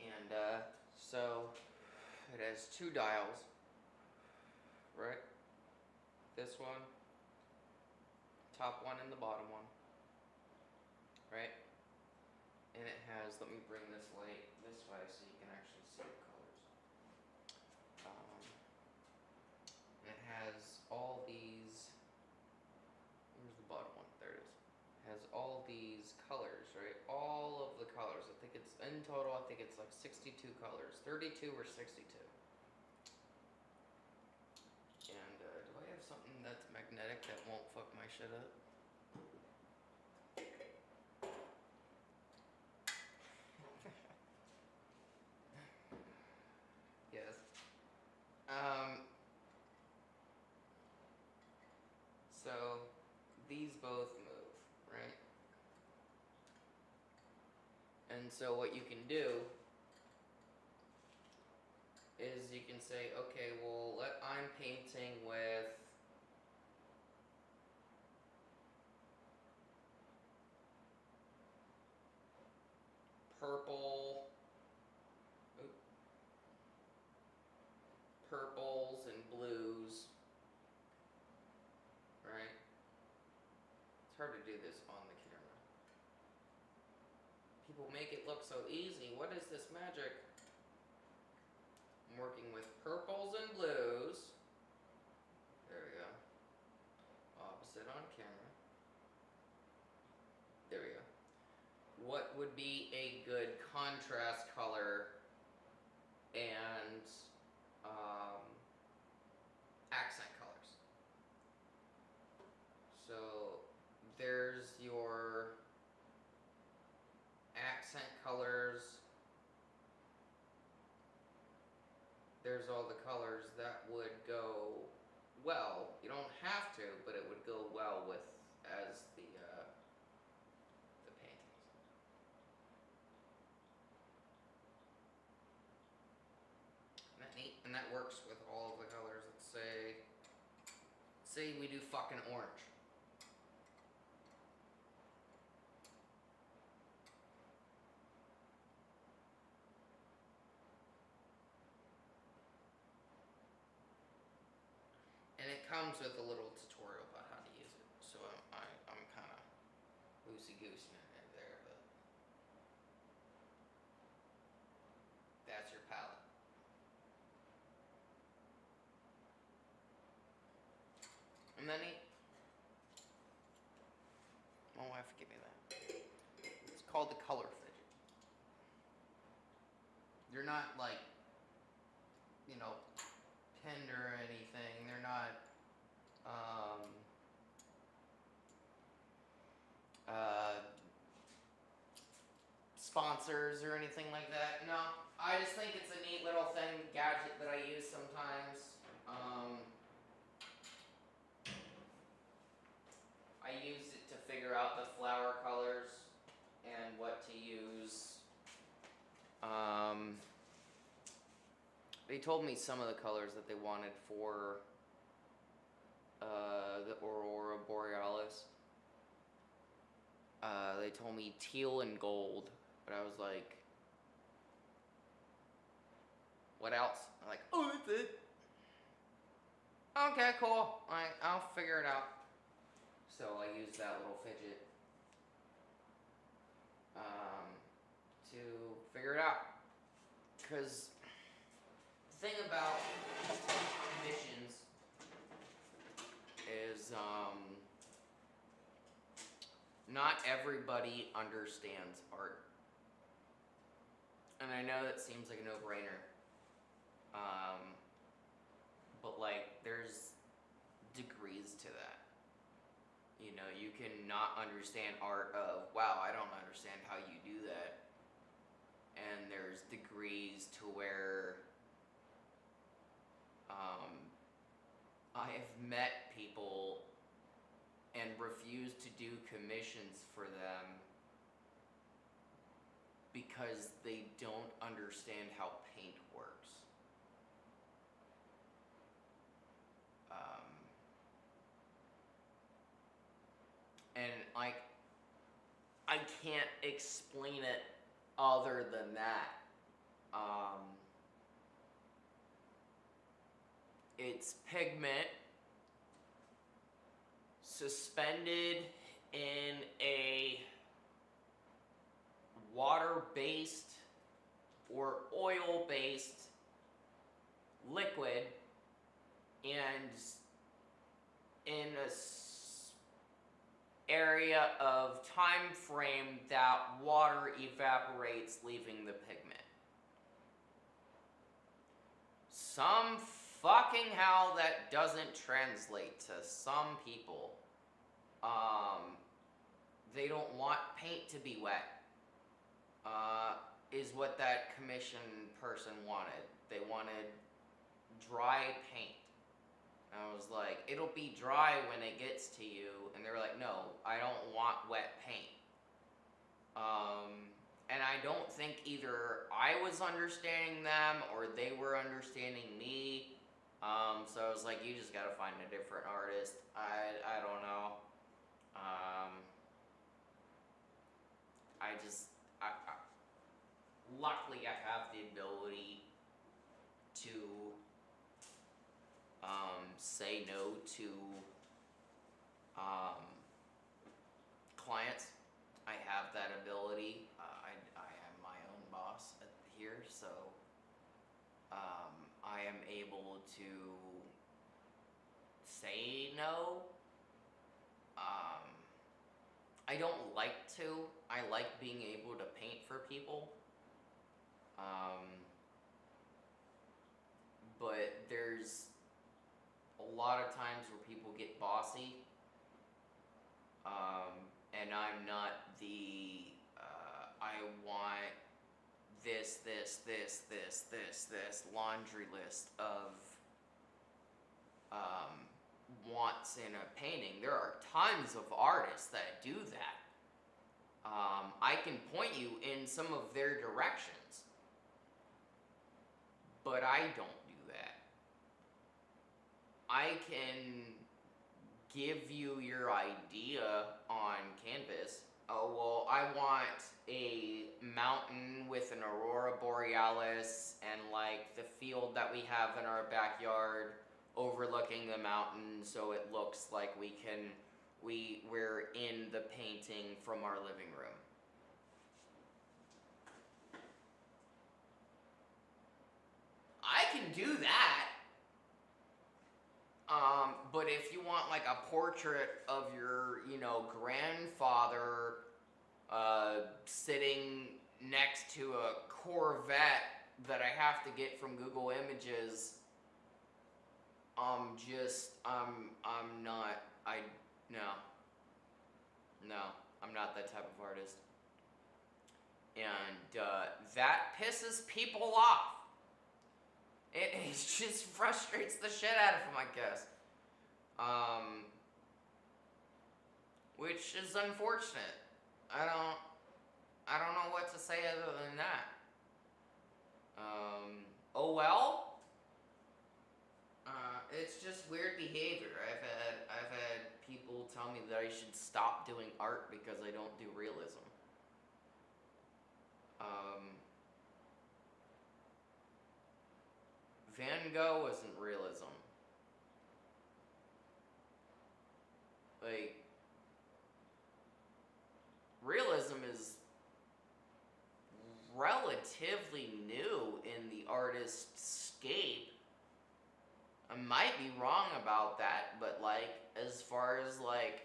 And so it has two dials, right? This one, top one and the bottom one, right? And it has, let me bring this light this way so you can actually see the colors. And it has all these, where's the bottom one? There it is. It has all these colors, right? All of the colors. I think it's, in total, I think it's like 62 colors. 32 or 62. And do I have something that's magnetic that won't fuck my shit up? Yes. So these both move, right? And so what you can do is you can say, okay, well, I'm painting with purples and blues, right? It's hard to do this on the camera. People make it look so easy. What is this magic? I'm working with purples and blues. There we go. Opposite on camera. There we go. What would be a good contrast color and accent colors? So there's your accent colors. There's all the colors that would go well. You don't have to, but it would go well with as the paintings. Isn't that neat? And that works with all of the colors. Let's say we do fucking orange. And it comes with a little tutorial about how to use it. So I'm kind of loosey-goosey in there, but that's your palette. And then my wife gave me that. It's called the color fidget. They're not like, you know, pinned or anything. They're not sponsors or anything like that. No, I just think it's a neat little thing, gadget that I use sometimes. I use it to figure out the flower colors and what to use. They told me some of the colors that they wanted for the Aurora Borealis. They told me teal and gold, but I was like, what else? I'm like, oh, that's it. Okay, cool. I'll figure it out. So I use that little fidget to figure it out. Because the thing about commissions is not everybody understands art. And I know that seems like a no-brainer. But like, there's degrees to that. You know, you can not understand art of, wow, I don't understand how you do that. And there's degrees to where I have met people and refused to do commissions for them because they don't understand how paint works. And I can't explain it other than that. It's pigment suspended in a water-based or oil-based liquid, and in a area of time frame that water evaporates, leaving the pigment. Some fucking hell that doesn't translate to some people. They don't want paint to be wet, is what that commission person wanted. They wanted dry paint. And I was like, it'll be dry when it gets to you. And they were like, no, I don't want wet paint. And I don't think either I was understanding them or they were understanding me. So I was like, you just gotta find a different artist. I don't know. luckily I have the ability to say no to clients. I have that ability. I am my own boss here, so I am able to say no. I don't like to. I like being able to paint for people. But there's a lot of times where people get bossy. And I'm not the, I want this laundry list of wants in a painting. There are tons of artists that do that. I can point you in some of their directions, but I don't do that. I can give you your idea on canvas. Oh, well, I want a mountain with an aurora borealis and like the field that we have in our backyard overlooking the mountain, so it looks like we're in the painting from our living room. I can do that. But if you want like a portrait of your, grandfather sitting next to a Corvette that I have to get from Google Images, no, I'm not that type of artist. And that pisses people off. It just frustrates the shit out of them, I guess. Which is unfortunate. I don't know what to say other than that. Oh well. It's just weird behavior. I've had people tell me that I should stop doing art because I don't do realism. Van Gogh isn't realism. Like, realism is relatively new in the artist's scape. I might be wrong about that, but like, as far as like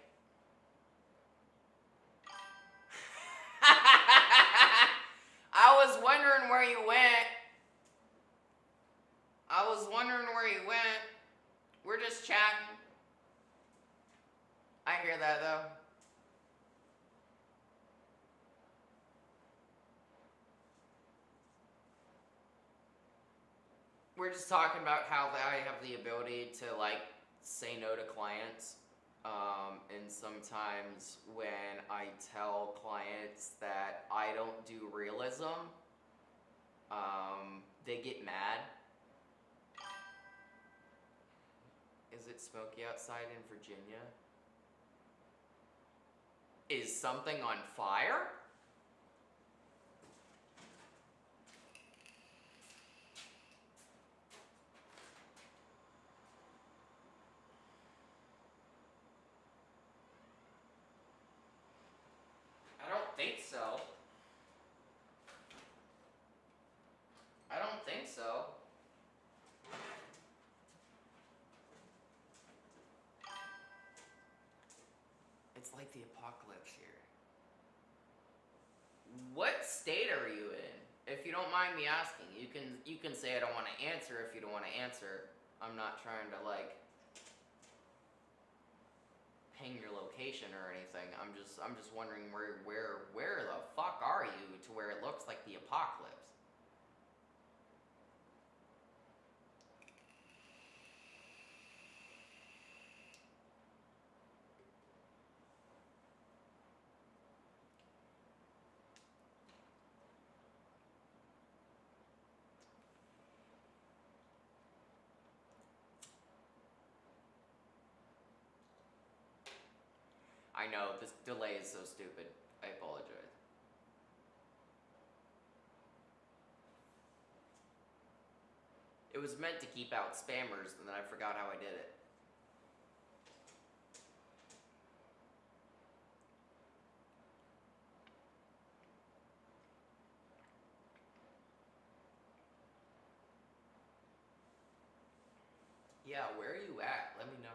I was wondering where you went. We're just chatting. I hear that though. We're just talking about how I have the ability to like say no to clients. And sometimes when I tell clients that I don't do realism, they get mad. Is it smoky outside in Virginia? Is something on fire? I don't think so. It's like the apocalypse here. What state are you in? If you don't mind me asking, you can say I don't want to answer if you don't want to answer. I'm not trying to like ping your location or anything. I'm just wondering where the fuck are you to where it looks like the apocalypse? I know, this delay is so stupid. I apologize. It was meant to keep out spammers, and then I forgot how I did it. Yeah, where are you at? Let me know.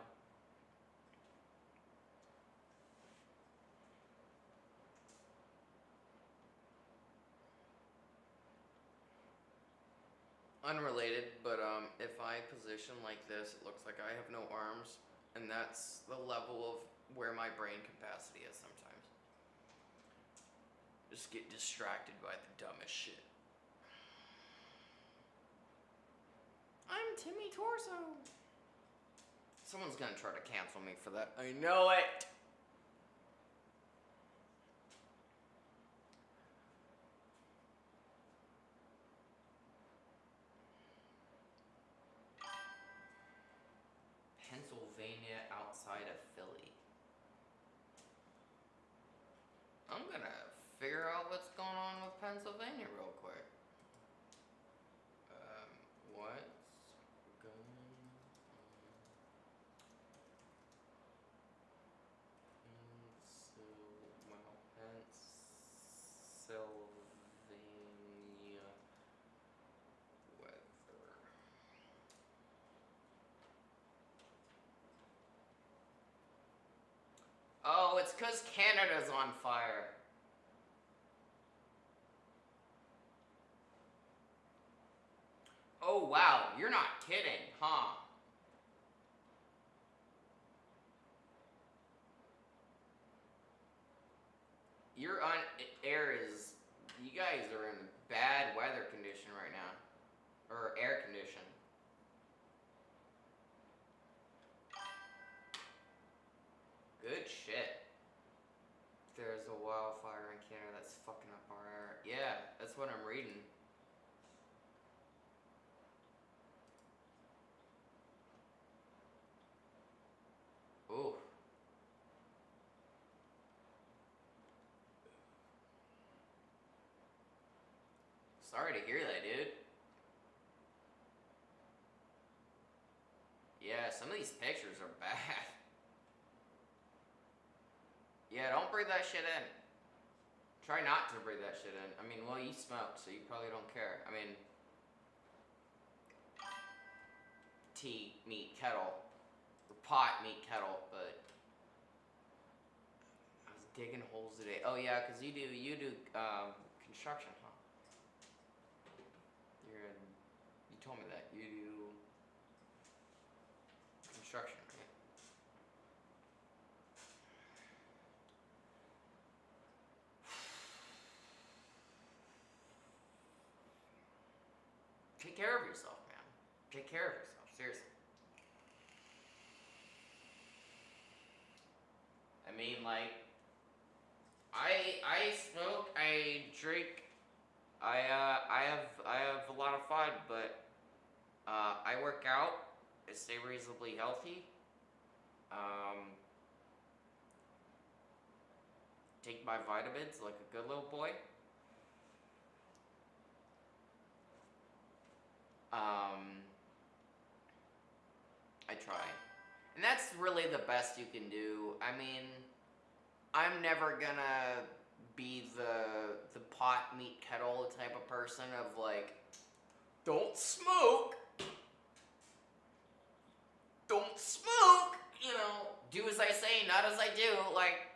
Unrelated, but if I position like this, it looks like I have no arms, and that's the level of where my brain capacity is sometimes. Just get distracted by the dumbest shit. I'm Timmy Torso. Someone's gonna try to cancel me for that. I know it. Pennsylvania outside of Philly. I'm gonna figure out what's going on with Pennsylvania real quick. What's going on? Pennsylvania weather. Oh, it's because Canada's on fire. Oh, wow. You're not kidding, huh? You're on air is. You guys are in bad weather condition right now. Or air condition. Good shit. There's a wildfire in Canada that's fucking up our air. Yeah, that's what I'm reading. Ooh. Sorry to hear that, dude. Yeah, some of these pictures are bad. Yeah, don't breathe that shit in. Try not to breathe that shit in. I mean, well, you smoke, so you probably don't care. I mean, tea, meat, kettle. Or pot, meat, kettle, but I was digging holes today. Oh yeah, because you do construction, huh? You told me that. You do construction, right? Take care of yourself, man. Take care of yourself, seriously. I mean, like, I smoke, I drink, I have a lot of fun, but I work out, I stay reasonably healthy. Take my vitamins like a good little boy. I try. And that's really the best you can do. I mean, I'm never gonna be the pot, meat, kettle type of person of like, don't smoke! Don't smoke! You know, do as I say, not as I do. Like,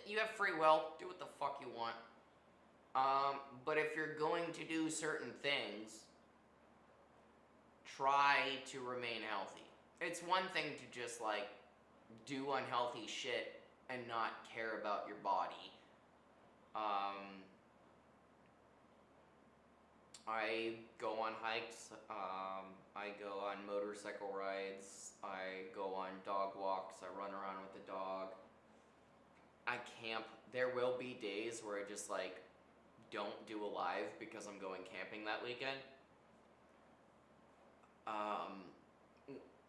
you have free will. Do what the fuck you want. But if you're going to do certain things, try to remain healthy. It's one thing to just like do unhealthy shit and not care about your body. I go on hikes, I go on motorcycle rides, I go on dog walks, I run around with the dog. I camp. There will be days where I just like don't do a live because I'm going camping that weekend.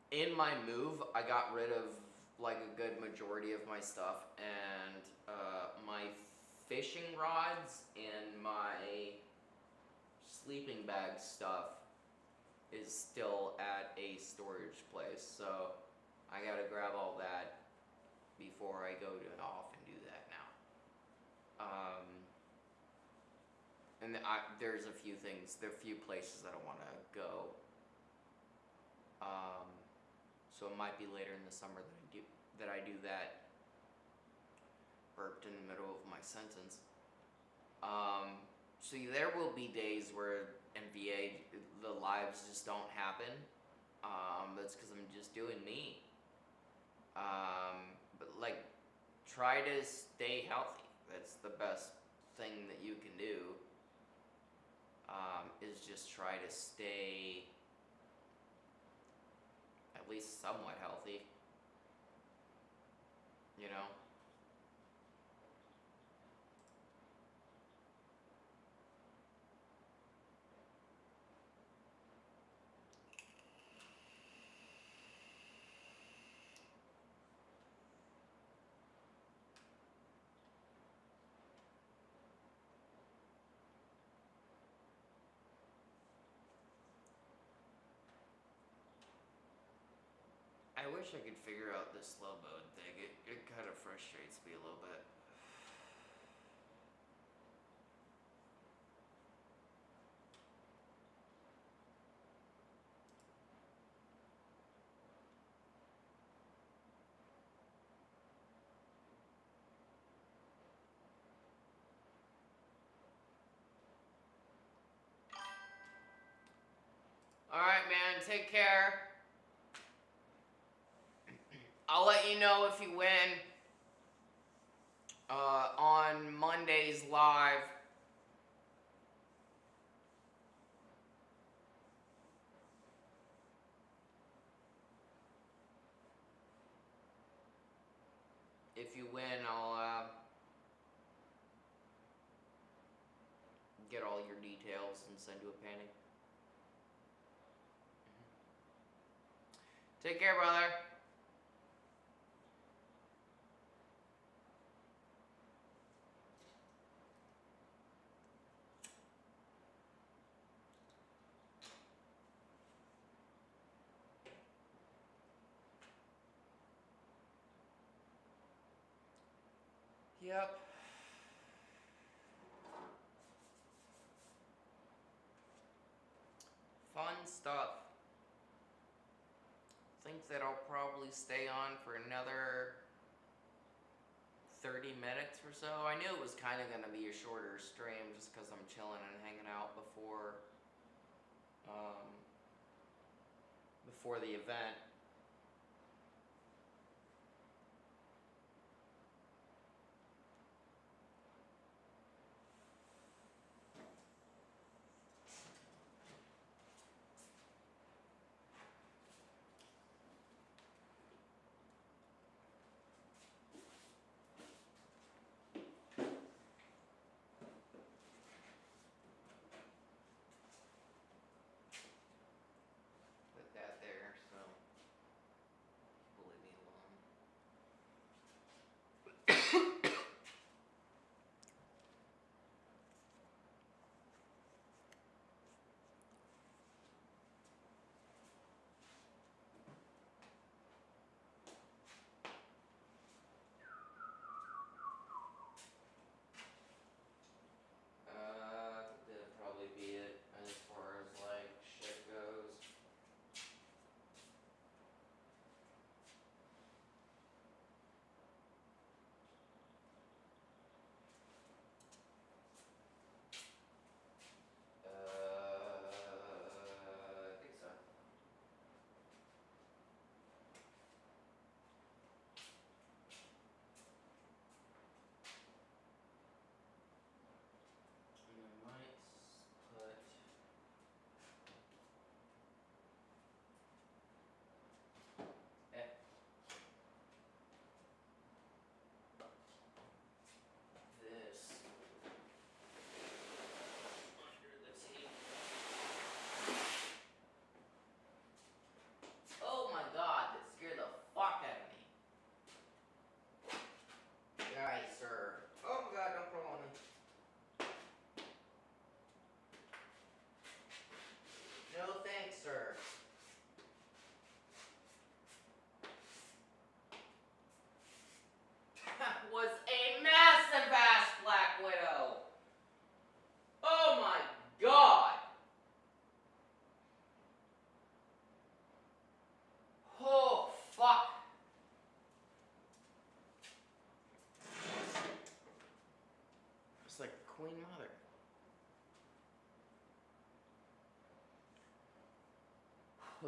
In my move, I got rid of like a good majority of my stuff, and my fishing rods and my sleeping bag stuff is still at a storage place, so I gotta grab all that before I go off and do that now. And there's a few things, there are a few places that I want to go. So it might be later in the summer that I do that. Burped in the middle of my sentence. So there will be days where MVA, the lives just don't happen. That's because I'm just doing me. But like, try to stay healthy. That's the best thing that you can do. Is just try to stay at least somewhat healthy. You know? I wish I could figure out this slow mode thing. It kind of frustrates me a little bit. Alright, man, take care. I'll let you know if you win on Monday's live. If you win, I'll get all your details and send you a painting. Take care, brother. Yep. Fun stuff. Think that I'll probably stay on for another 30 minutes or so. I knew it was kind of going to be a shorter stream just because I'm chilling and hanging out before the event. Put that there, so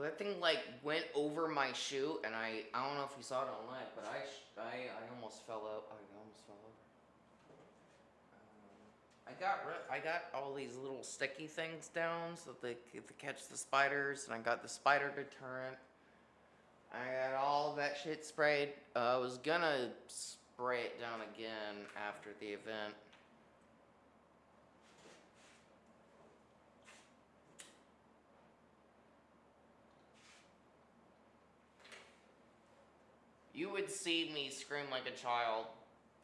That thing like went over my shoe, and I don't know if you saw it on live, but I almost fell out. I almost fell over. I got all these little sticky things down so they to catch the spiders, and I got the spider deterrent. I got all that shit sprayed. I was gonna spray it down again after the event. You would see me scream like a child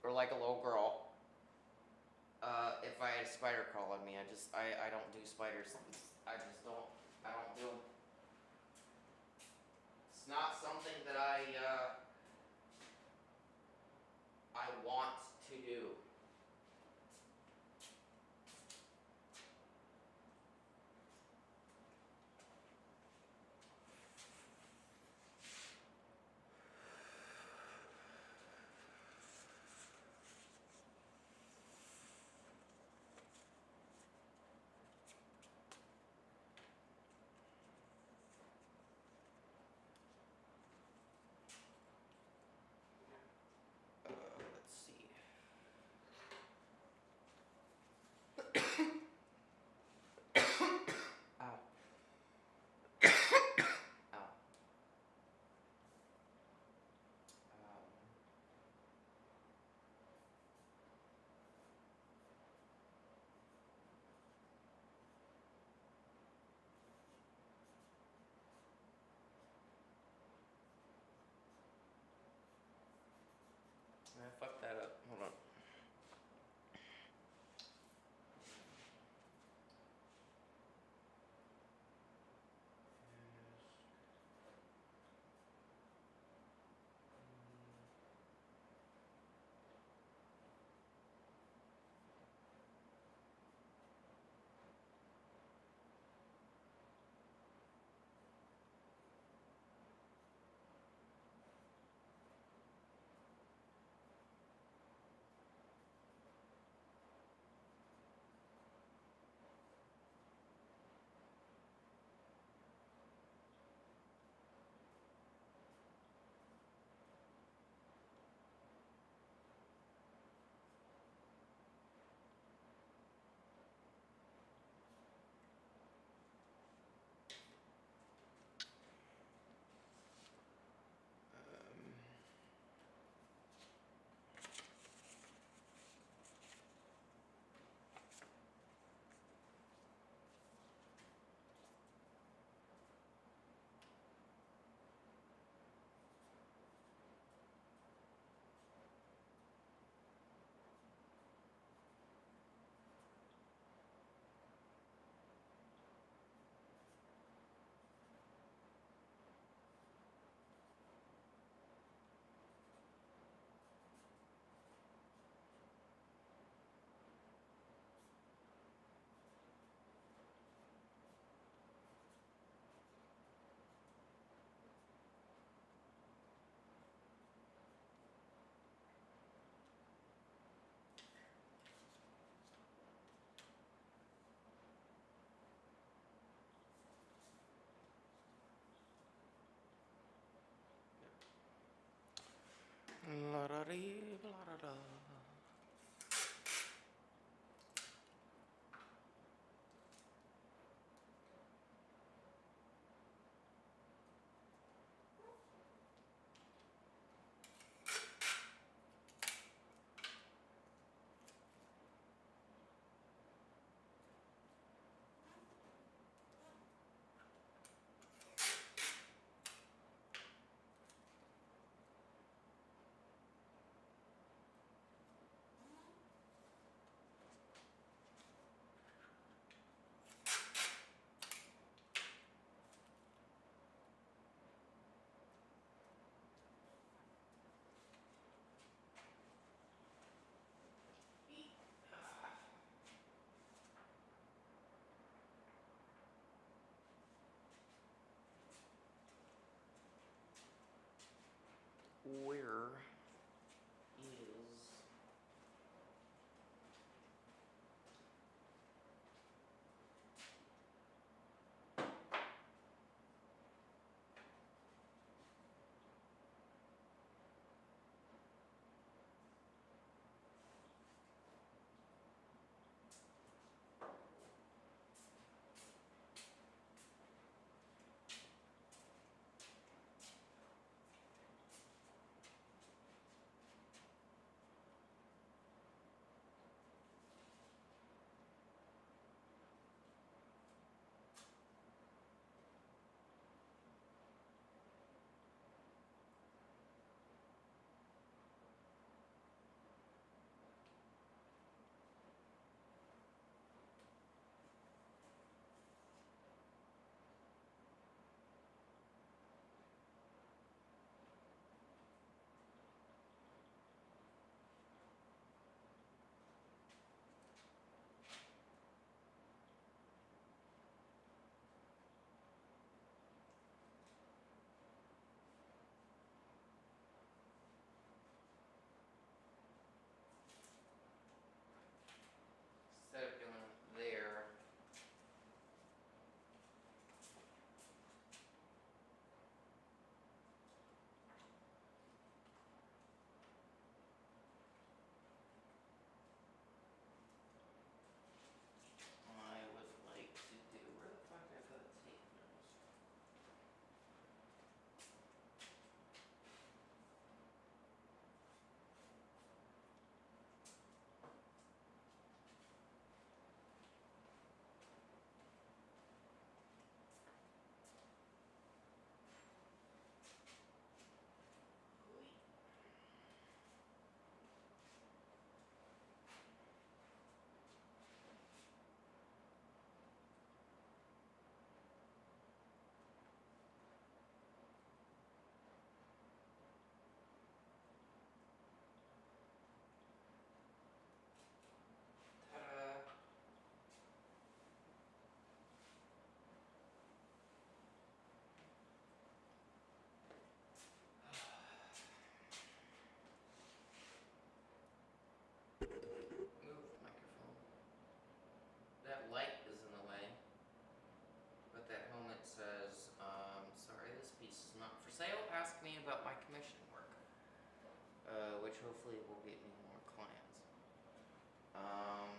or like a little girl if I had a spider crawl on me. I don't do spiders. I don't do them. It's not something that I want to do. Let's see. Ow. Ow. I fucked that up. Hold on. La-da-dee, blah-da-da. about my commission work, which hopefully will get me more clients. I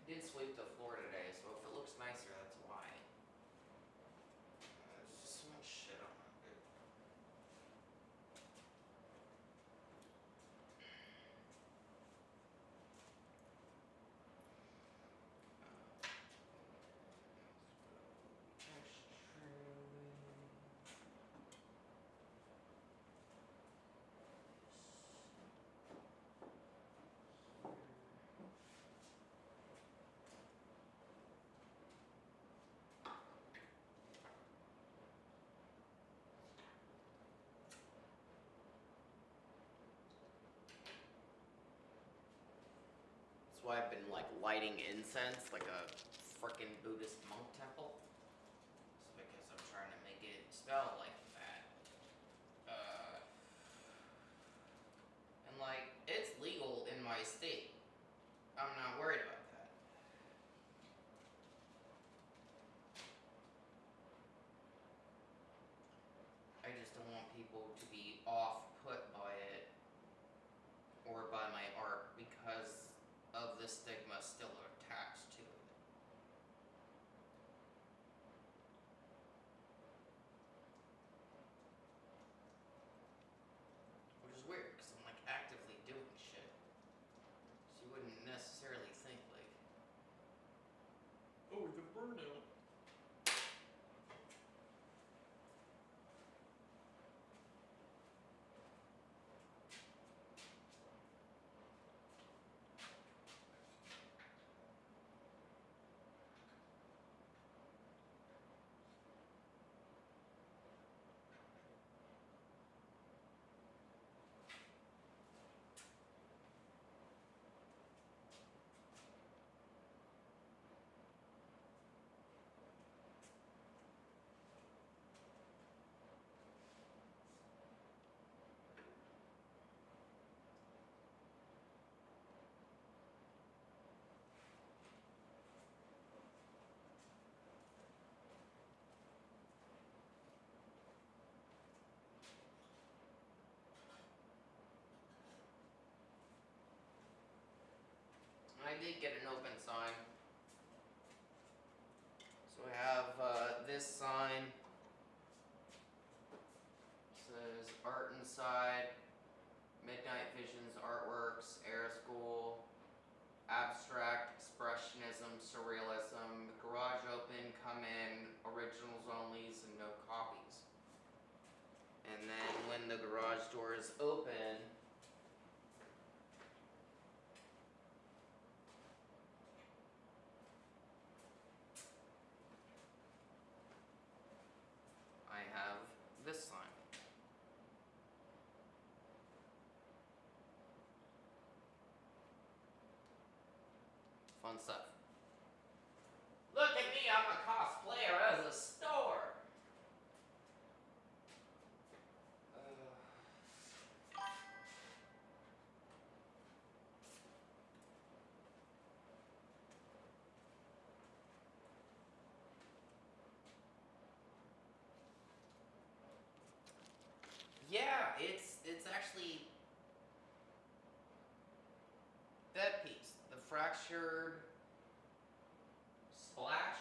did sweep the floor today, so if it looks nicer, that's why. There's just so much shit on it, dude. That's why I've been like lighting incense like a frickin' Buddhist monk temple. It's because I'm trying to make it smell like that. And like, it's legal in my state. I'm not worried about that. I just don't want people to be off-put by it or by my art because of the stigma still attached to it. Which is weird, because I'm like actively doing shit. So you wouldn't necessarily think like, oh, the burnout. I did get an open sign. So I have this sign. Says Art Inside, Midnight Visions Artworks, Air School, Abstract, Expressionism, Surrealism, Garage Open, Come In, Originals Onlys, and No Copies. And then when the garage doors open, I have this sign. Fun stuff. Look at me, I'm a cosplayer as a store. Yeah, it's actually that piece, the fractured splash.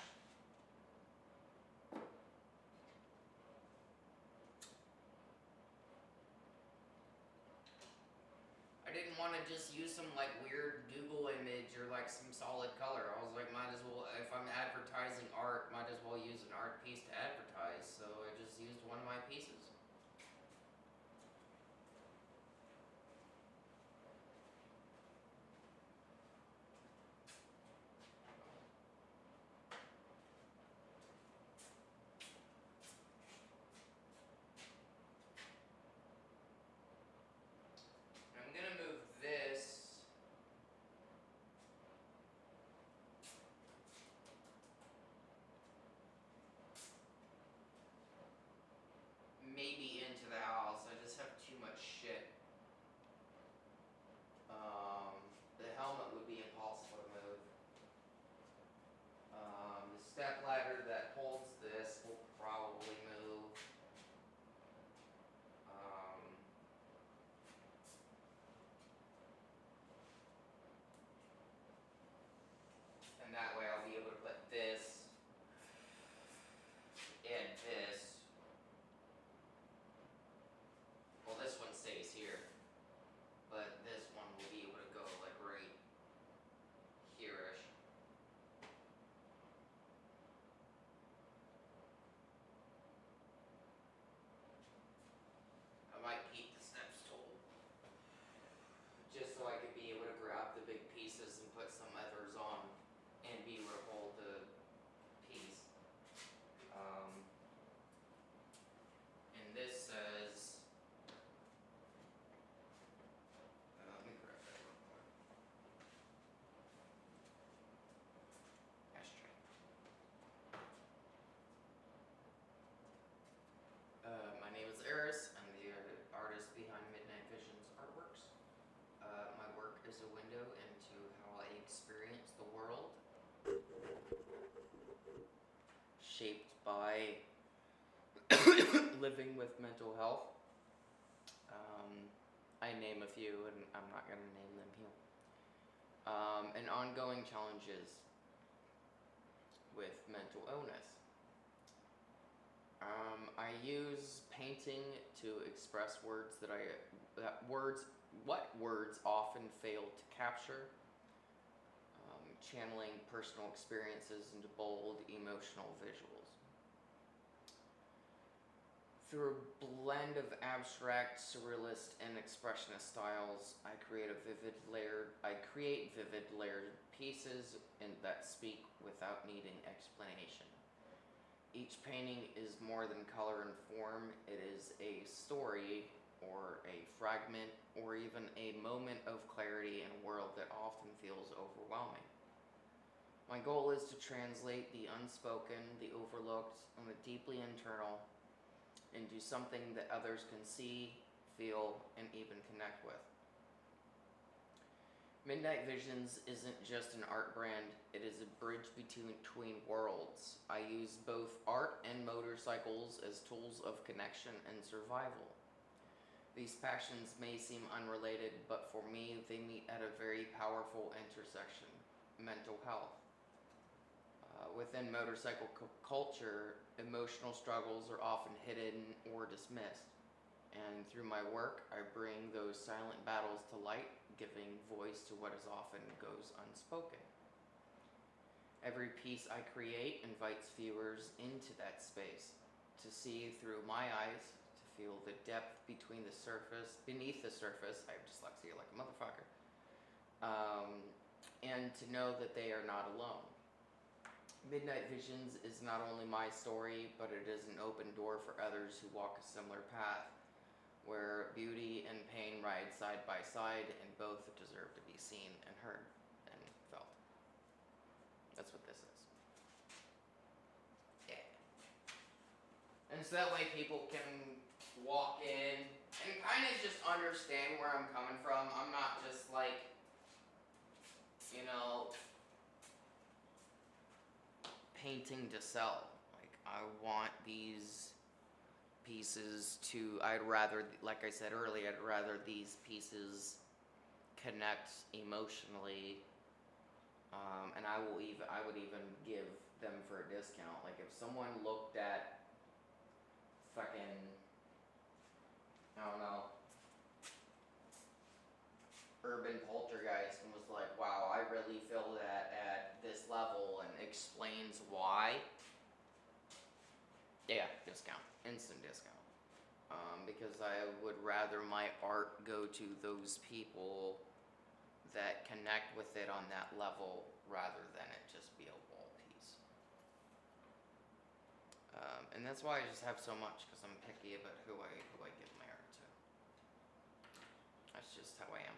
I didn't want to just use some like weird Google image or like some solid color. I was like, might as well, if I'm advertising art, might as well use an art piece to advertise. So I just used one of my pieces. I'm gonna move this maybe is a window into how I experience the world, shaped by living with mental health. I name a few, and I'm not going to name them here. And ongoing challenges with mental illness. I use painting to express words what words often fail to capture. Channeling personal experiences into bold, emotional visuals. Through a blend of abstract, surrealist, and expressionist styles, I create vivid layered pieces that speak without needing explanation. Each painting is more than color and form. It is a story, or a fragment, or even a moment of clarity in a world that often feels overwhelming. My goal is to translate the unspoken, the overlooked, and the deeply internal into something that others can see, feel, and even connect with. Midnight Visions isn't just an art brand, it is a bridge between worlds. I use both art and motorcycles as tools of connection and survival. These passions may seem unrelated, but for me, they meet at a very powerful intersection: mental health. Within motorcycle culture, emotional struggles are often hidden or dismissed. And through my work, I bring those silent battles to light, giving voice to what is often goes unspoken. Every piece I create invites viewers into that space, to see through my eyes, to feel the depth beneath the surface. I have dyslexia like a motherfucker. And to know that they are not alone. Midnight Visions is not only my story, but it is an open door for others who walk a similar path, where beauty and pain ride side by side, and both deserve to be seen and heard and felt. That's what this is. Yeah. And so that way people can walk in and kind of just understand where I'm coming from. I'm not just like, painting to sell. Like, I want these pieces to, like I said earlier, I'd rather these pieces connect emotionally, and I would even give them for a discount. Like, if someone looked at fucking, I don't know, Urban Poltergeist and was like, wow, I really feel that at this level, and explains why, yeah, discount, instant discount. Because I would rather my art go to those people that connect with it on that level, rather than it just be a wall piece. And that's why I just have so much, because I'm picky about who I give my art to. That's just how I am.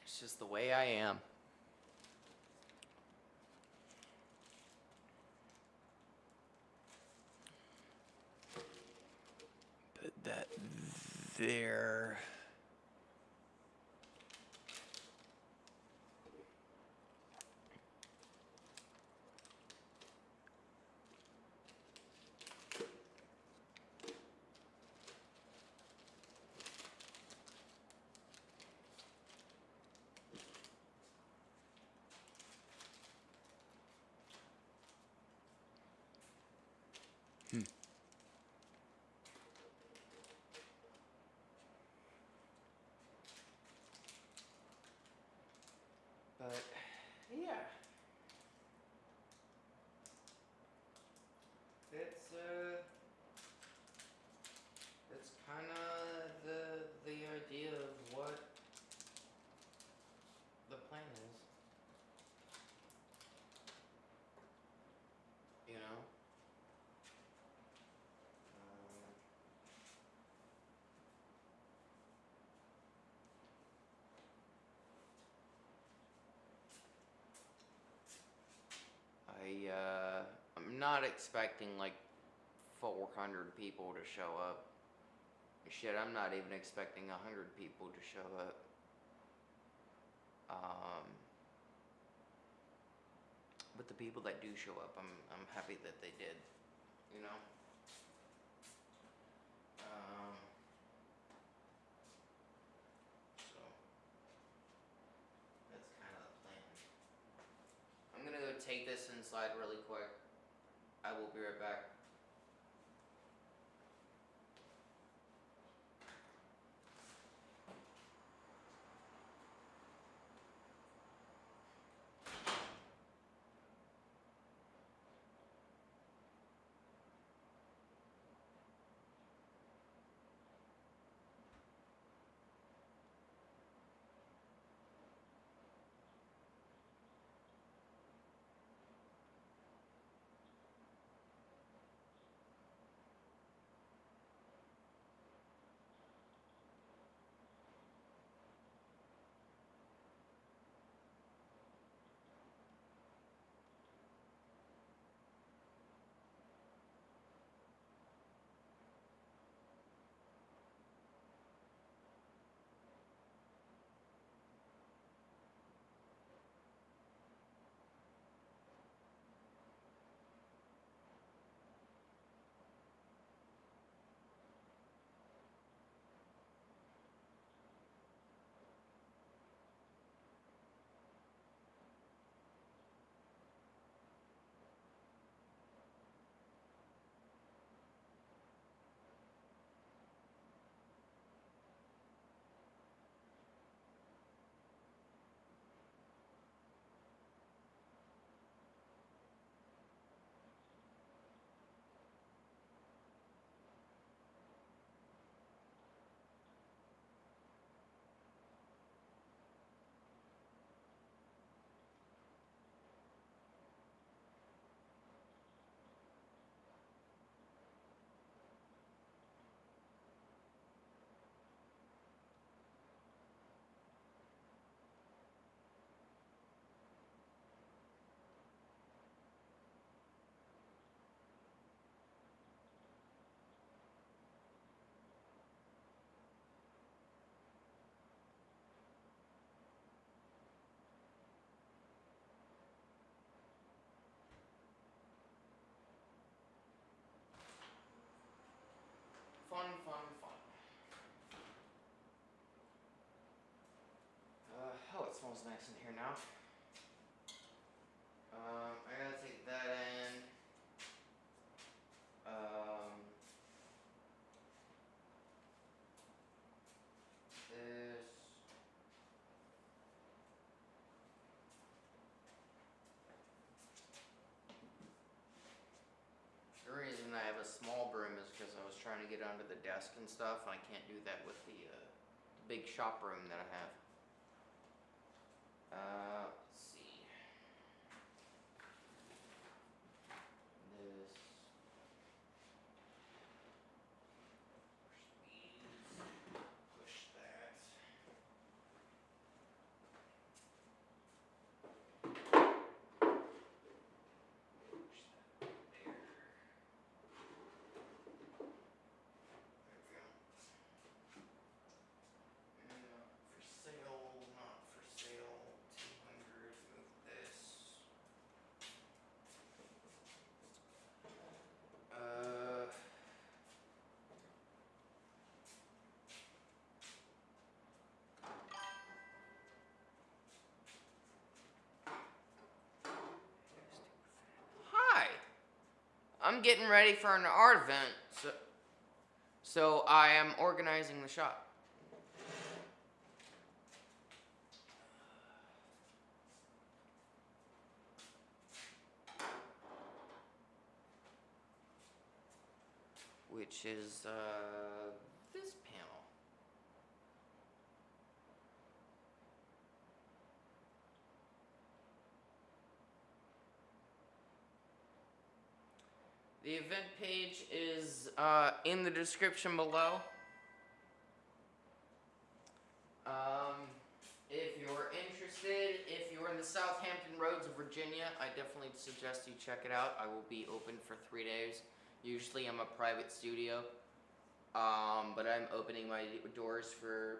It's just the way I am. But that there. not expecting like 400 people to show up. Shit, I'm not even expecting 100 people to show up. But the people that do show up, I'm happy that they did, you know. So that's kind of the plan. I'm gonna go take this inside really quick. I will be right back. Fun, fun, fun. Oh, it smells nice in here now. I gotta take that in. This. The reason I have a small broom is because I was trying to get under the desk and stuff, and I can't do that with the big shop broom that I have. Let's see. This. Push these. Push that. Push that there. There we go. And not for sale, not for sale. 200, move this. Hi! I'm getting ready for an art event, so I am organizing the shop. Which is this panel. The event page is in the description below. If you're interested interested, if you're in the Southampton Roads of Virginia, I definitely suggest you check it out. I will be open for 3 days. Usually I'm a private studio, but I'm opening my doors for...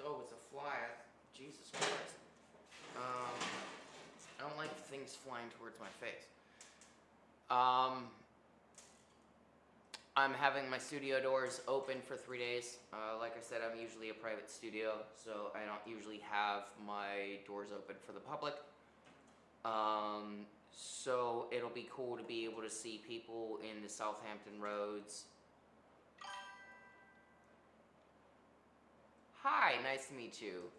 Oh, it's a fly. Jesus Christ. I don't like things flying towards my face. I'm having my studio doors open for 3 days. Like I said, I'm usually a private studio, so I don't usually have my doors open for the public. So it'll be cool to be able to see people in the Southampton Roads. Hi, nice to meet you.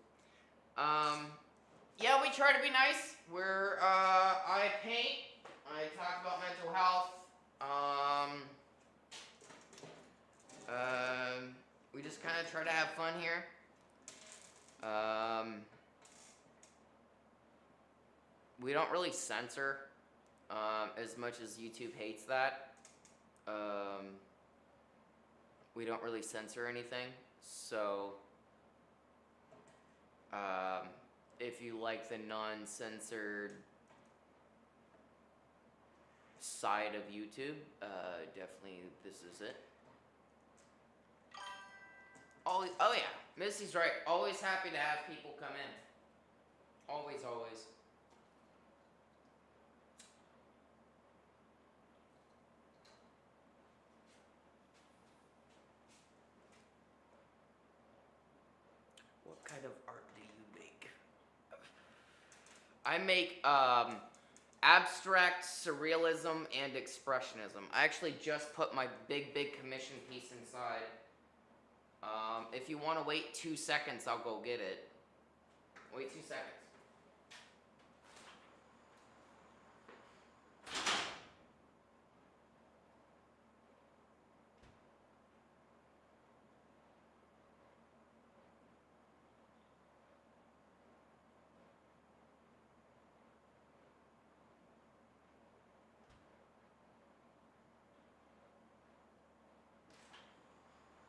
Yeah, we try to be nice. I paint. I talk about mental health. We just kind of try to have fun here. We don't really censor, as much as YouTube hates that. We don't really censor anything, so if you like the non-censored side of YouTube, definitely this is it. Oh yeah, Missy's right. Always happy to have people come in. Always, always. What kind of art do you make? I make abstract surrealism and expressionism. I actually just put my big commission piece inside. If you want to wait 2 seconds, I'll go get it. Wait 2 seconds.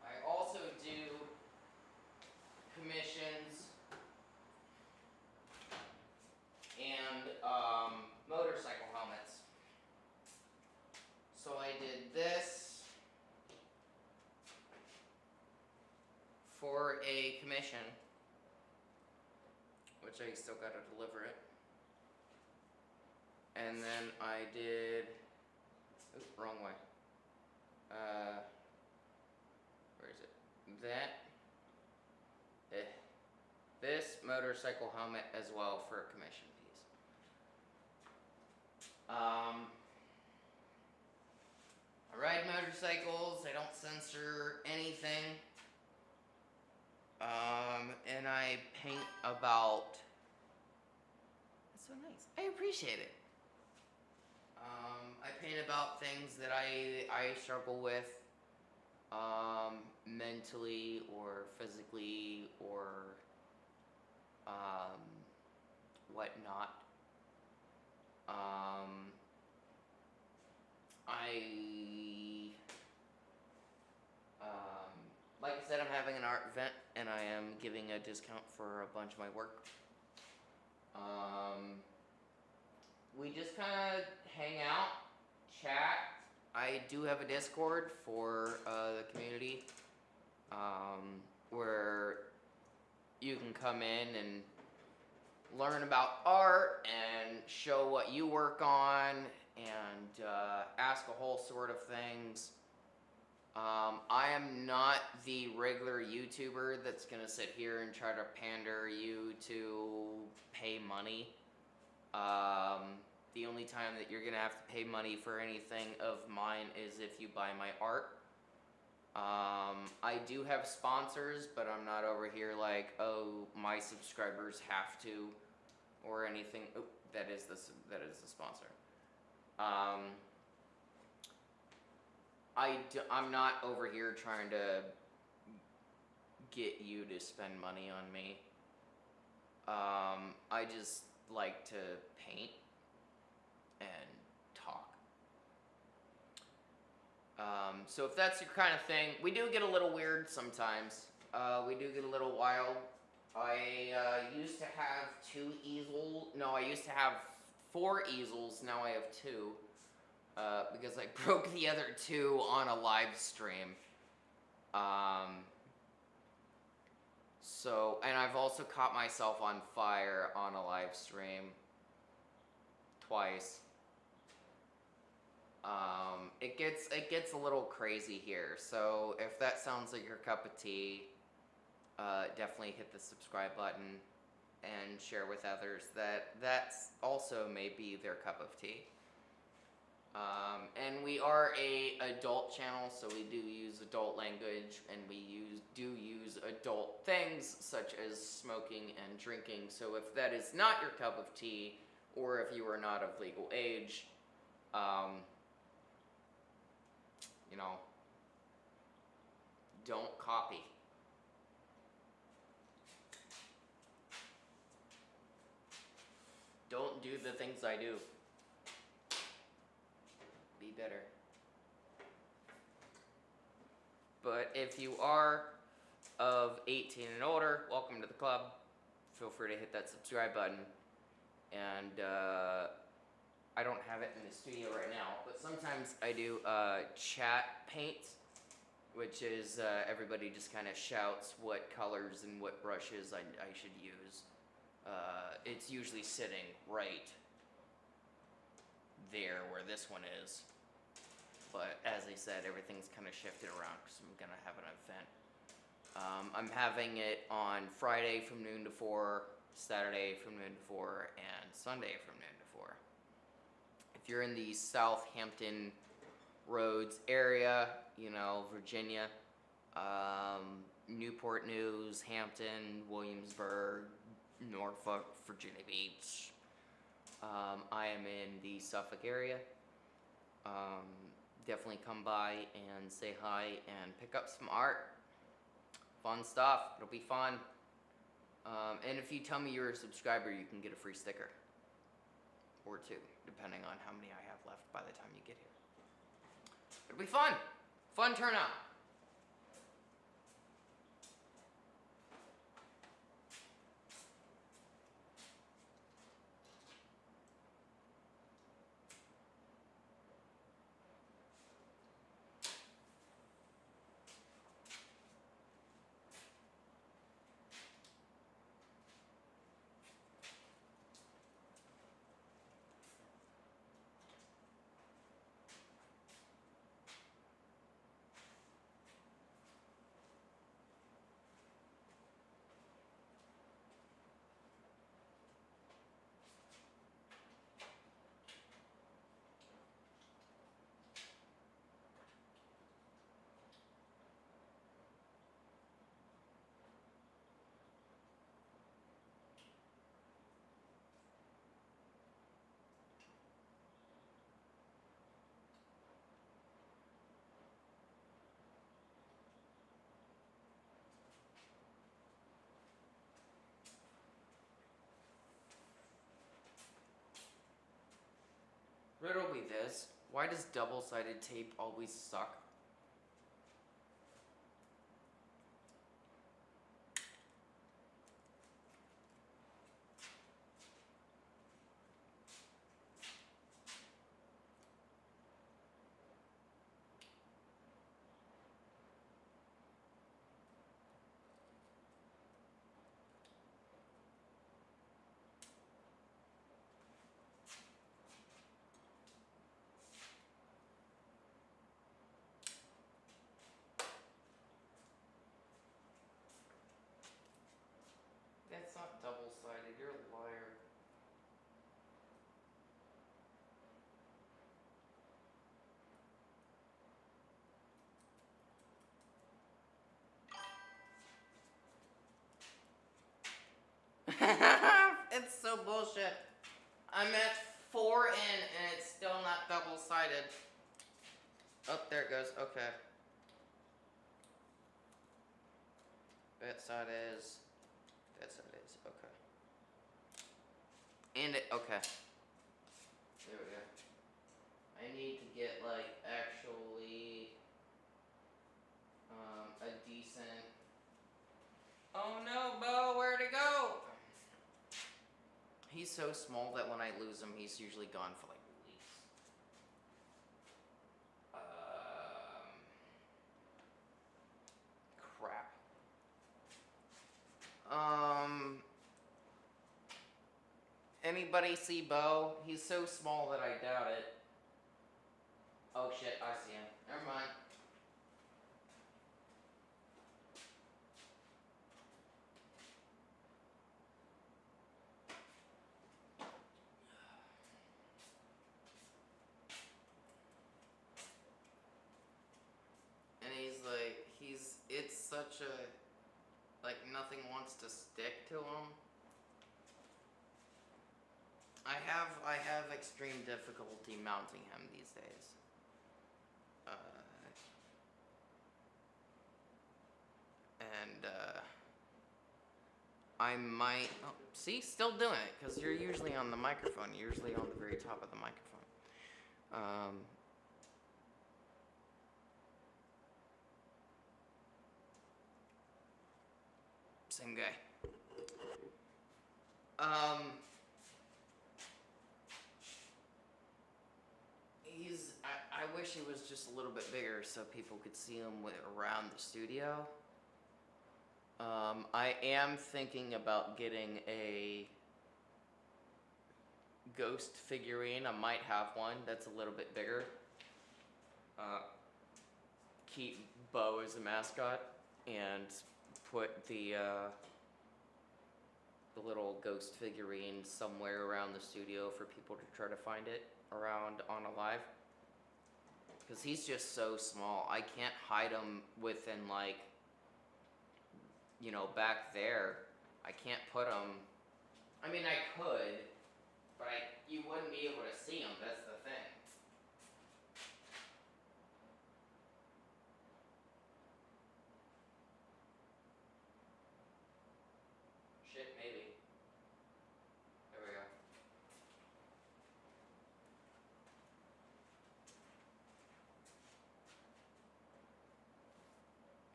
I also do commissions and motorcycle helmets. So I did this for a commission, which I still got to deliver it. And then I did, oops, wrong way. Where is it? This motorcycle helmet as well for a commission piece. I ride motorcycles. I don't censor anything. And I paint about. That's so nice. I appreciate it. I paint about things that I struggle with, mentally or physically or whatnot. Like I said, I'm having an art event and I am giving a discount for a bunch of my work. We just kind of hang out, chat. I do have a Discord for the community, where you can come in and learn about art and show what you work on and ask a whole sort of things. I am not the regular YouTuber that's gonna sit here and try to pander you to pay money. The only time that you're gonna have to pay money for anything of mine is if you buy my art. I do have sponsors, but I'm not over here like, oh, my subscribers have to, or anything. Oh, that is the sponsor. I'm not over here trying to get you to spend money on me. I just like to paint and talk. So if that's your kind of thing, we do get a little weird sometimes. We do get a little wild. I used to have 2 easels. No, I used to have 4 easels. Now I have 2. Because I broke the other 2 on a live stream. So, and I've also caught myself on fire on a live stream twice. It gets a little crazy here. So if that sounds like your cup of tea, definitely hit the subscribe button and share with others that's also maybe their cup of tea. And we are a adult channel, so we do use adult language, and we do use adult things such as smoking and drinking. So if that is not your cup of tea, or if you are not of legal age, you know, don't copy. Don't do the things I do. Be better. But if you are of 18 and older, welcome to the club. Feel free to hit that subscribe button. And I don't have it in the studio right now, but sometimes I do chat paint, which is everybody just kind of shouts what colors and what brushes I should use. It's usually sitting right there where this one is. But as I said, everything's kind of shifted around because I'm going to have an event. I'm having it on Friday from noon to 4, Saturday from noon to 4, and Sunday from noon to 4. If you're in the Southampton Roads area, you know, Virginia, Newport News, Hampton, Williamsburg, Norfolk, Virginia Beach. I am in the Suffolk area. Definitely come by and say hi and pick up some art. Fun stuff. It'll be fun. And if you tell me you're a subscriber, you can get a free sticker. Or 2, depending on how many I have left by the time you get here. It'll be fun. Fun turnout. Riddle me this. Why does double-sided tape always suck? That's not double-sided. You're a liar. It's so bullshit. I'm at 4 in and it's still not double-sided. Oh, there it goes. Okay. That side is. That side is. Okay. And it. Okay. There we go. I need to get, like, actually a decent. Oh no, Bo, where'd it so small that when I lose him, he's usually gone for like weeks. Crap. Anybody see Bo? He's so small that I doubt it. Oh shit, I see him. Never mind. And he's like, it's such a, like nothing wants to stick to him. I have extreme difficulty mounting him these days. I might, oh, see, still doing it, because you're usually on the microphone, you're usually on the very top of the microphone. Same guy. I wish he was just a little bit bigger so people could see him around the studio. I am thinking about getting a ghost figurine. I might have one that's a little bit bigger. Keep Bo as a mascot and put the little ghost figurine somewhere around the studio for people to try to find it around on a live. Because he's just so small. I can't hide him within, like, you know, back there. I can't put him. I mean, I could, but you wouldn't be able to see him. That's the thing. Shit, maybe. There we go.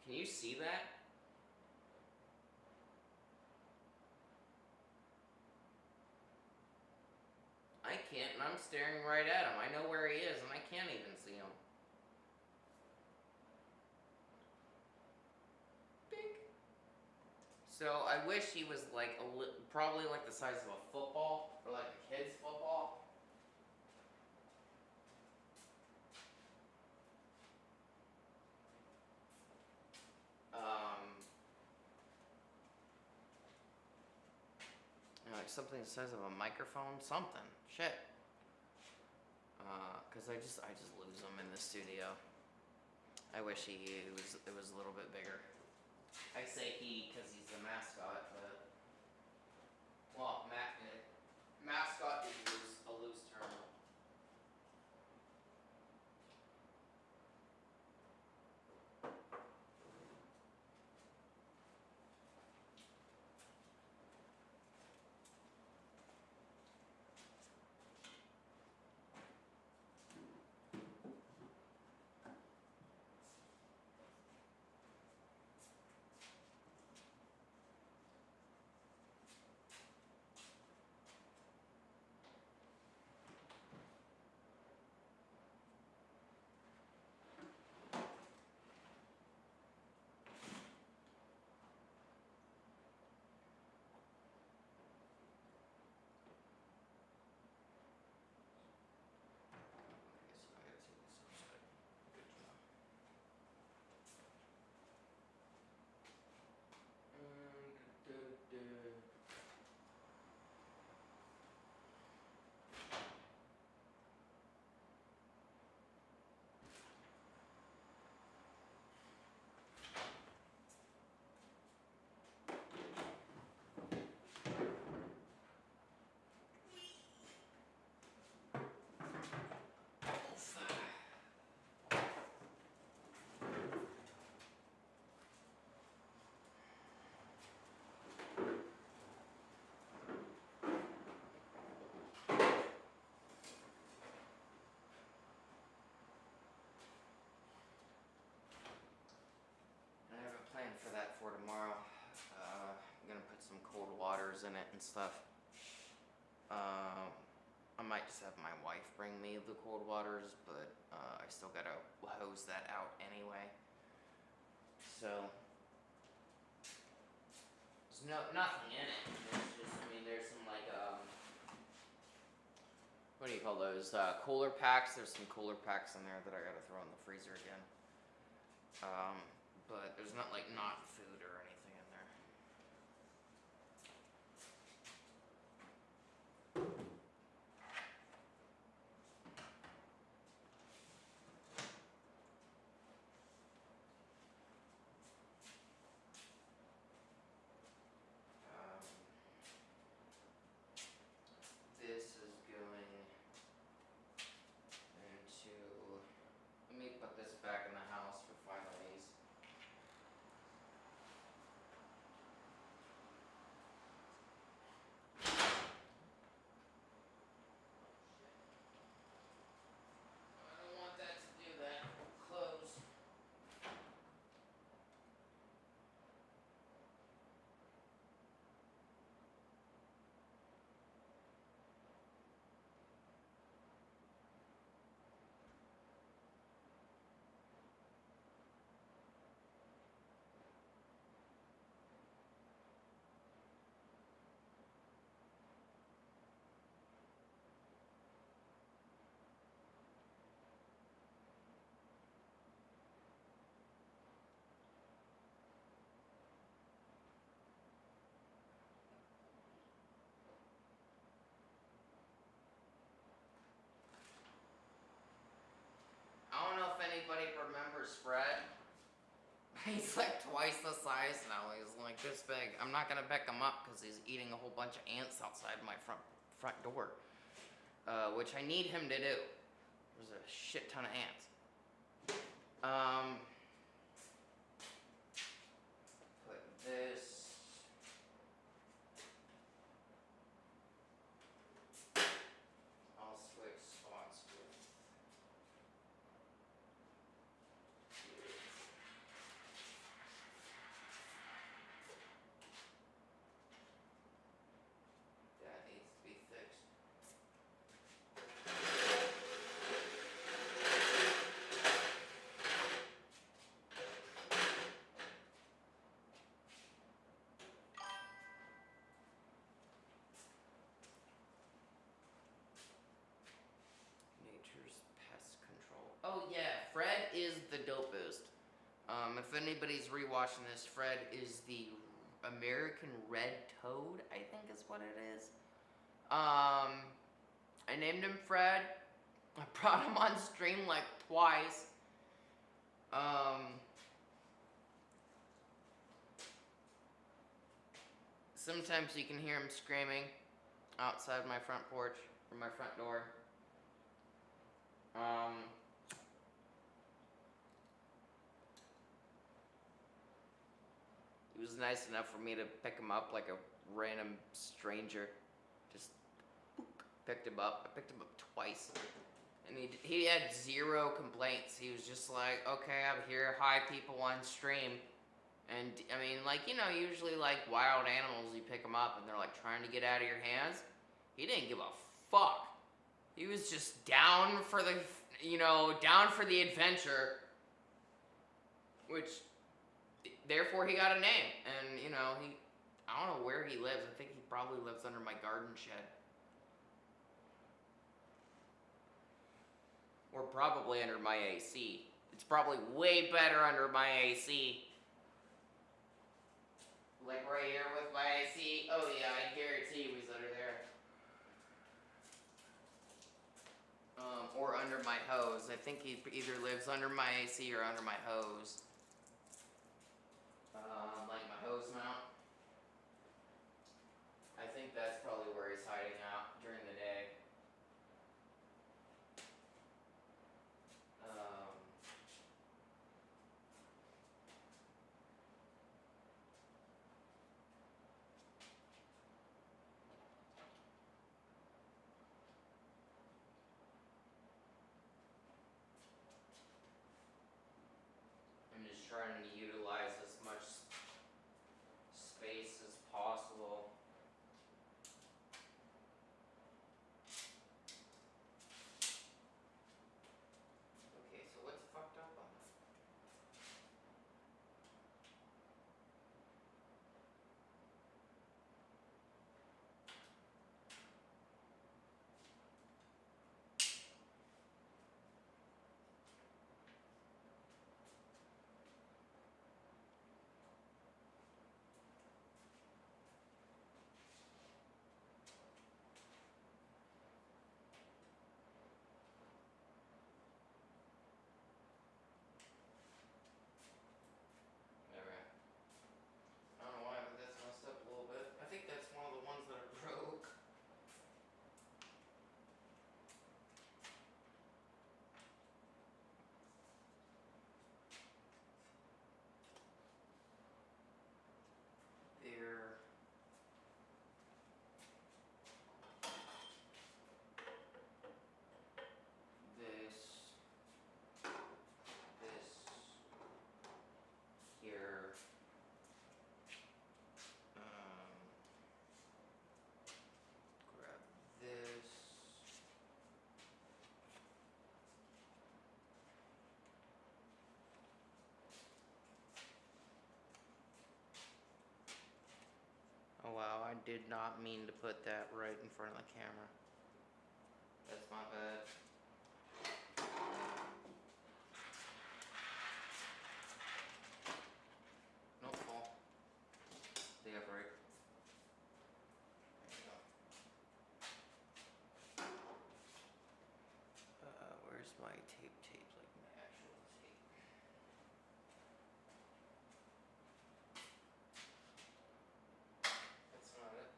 Can you see that? I can't, and I'm staring right at him. I know where he is, and I can't even see him. Bink. So I wish he was like probably like the size of a football, or like a kid's football. Like something the size of a microphone, something. Shit. Cause I just lose him in the studio. I wish it was a little bit bigger. I say he because he's the mascot, but well, mascot is a loose term. For that for tomorrow. I'm gonna put some cold waters in it and stuff. I might just have my wife bring me the cold waters, but I still gotta hose that out anyway. So there's nothing in it. There's just, I mean, there's some like what do you call those? Cooler packs. There's some cooler packs in there that I gotta throw in the freezer again. But there's not like not food or anything in there. This is going into, let me put this back in the house for final use. I don't want that to do that. Close. I don't know if anybody remembers Fred. He's like twice the size now. He's like this big. I'm not gonna pick him up because he's eating a whole bunch of ants outside my front door, which I need him to do. There's a shit ton of ants. Put this. I'll switch spots with. That needs to be fixed. Nature's Pest Control. Oh yeah, Fred is the dopest. If anybody's rewatching this, Fred is the American Red Toad, I think is what it is. I named him Fred. I brought him on stream like twice. Sometimes you can hear him screaming outside my front porch or my front door. He was nice enough for me to pick him up like a random stranger. Just picked him up. I picked him up twice. And he had zero complaints. He was just like, okay, I'm here. Hi, people on stream. And, I mean, like, you know, usually, like, wild animals, you pick them up and they're, like, trying to get out of your hands. He didn't give a fuck. He was just down for the, you know, down for the adventure. Which, therefore, he got a name. And, you know, I don't know where he lives. I think he probably lives under my garden shed. Or probably under my AC. It's probably way better under my AC. Like right here with my AC. Oh yeah, I guarantee he was under there. Or under my hose. I think he either lives under my AC or under my hose. Like my hose mount. I think that's probably where he's hiding out during the day. I'm just trying to utilize as much space as possible. wow, I did not mean to put that right in front of the camera. That's my bad. Nope, fall. Stay upright. There you go. Where's my tape? Like my actual tape. That's not it.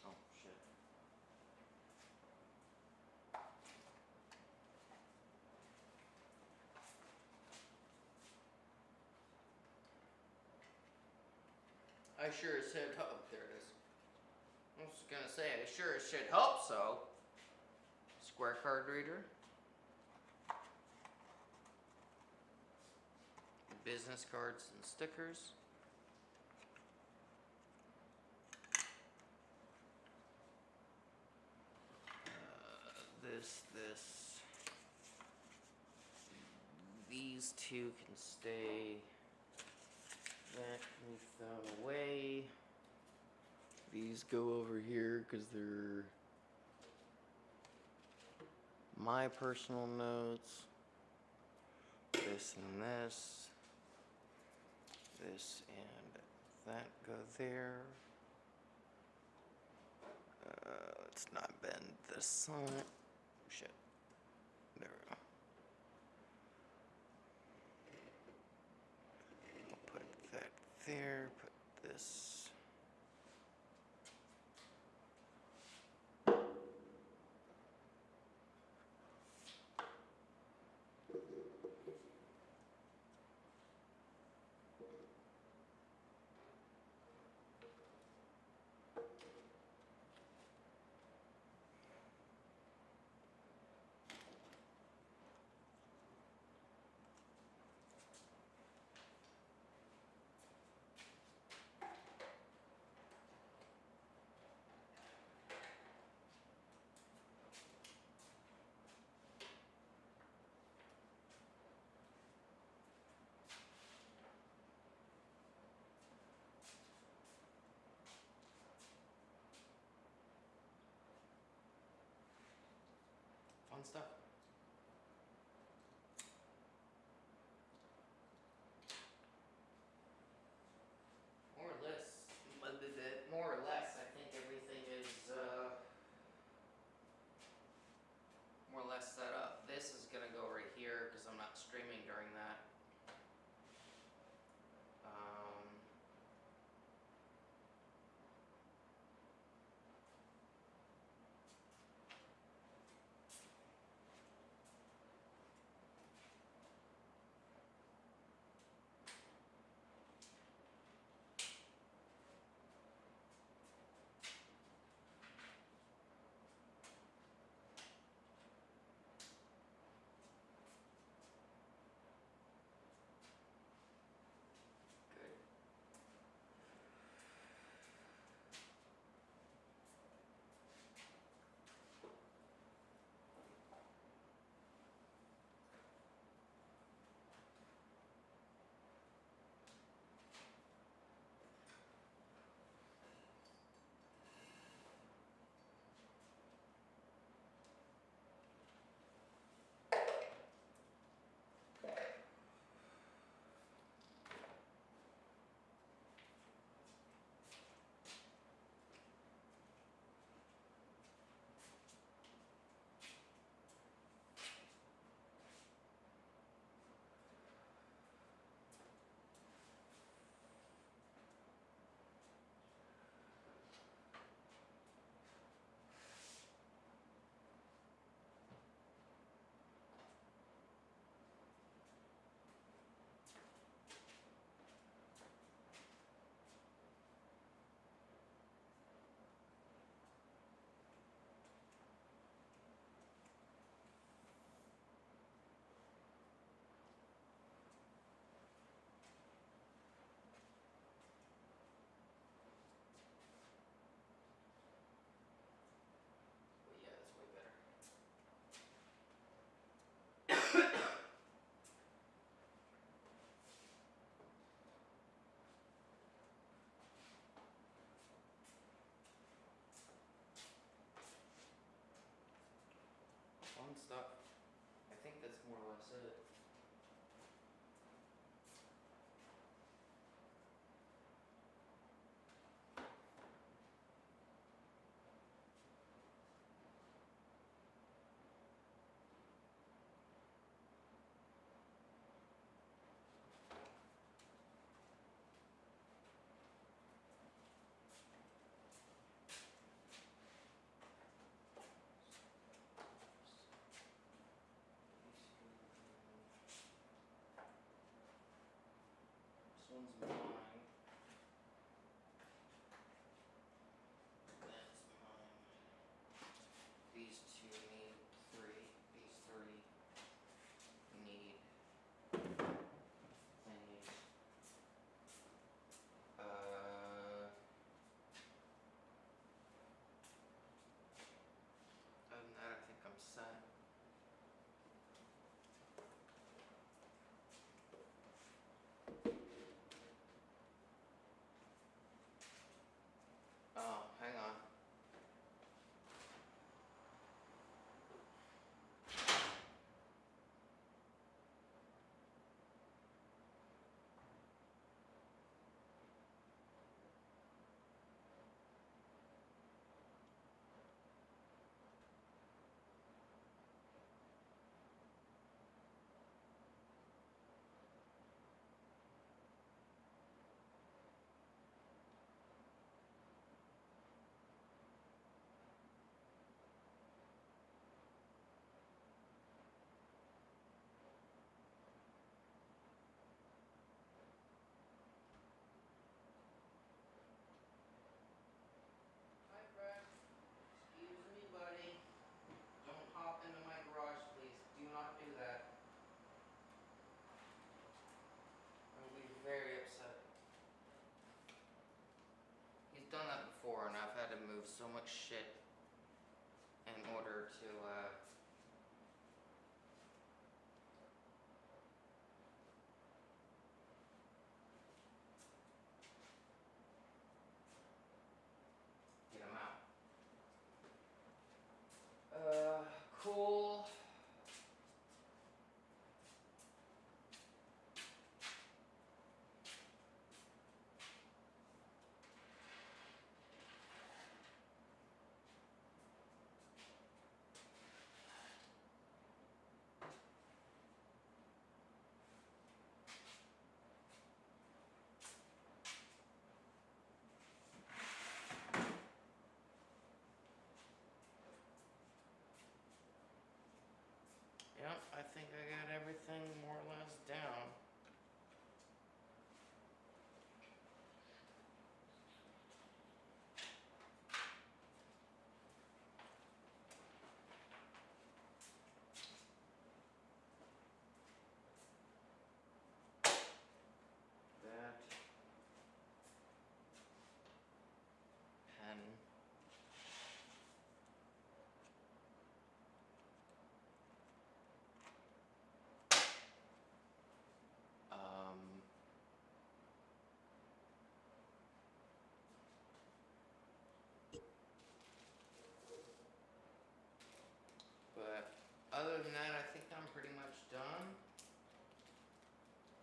Oh shit. I sure as shit hope. There it is. I was gonna say, I sure as shit hope so. Square card reader. Business cards and stickers. This. These two can stay. That can be thrown away. These go over here because they're my personal notes. This and this. This and that go there. Let's not bend this side. Shit. There we go. I'll put that there. Put this. Fun stuff. More or less, I think everything is more or less set up. This is gonna go right here because I'm not streaming during that. stuff. I think that's more or less it. This one's mine. That's mine. These two need 3. These 3 need thingies. Other than that, I think I'm set. Oh, hang on. Hi, Brett. Excuse me, buddy. Don't hop into my garage, please. Do not do that. I'll be very upset. He's done that before, and I've had to move so much shit in order to, get him out. Cool. Yep, I think I got everything more or less down. That pen. But other than that, I think I'm pretty much done.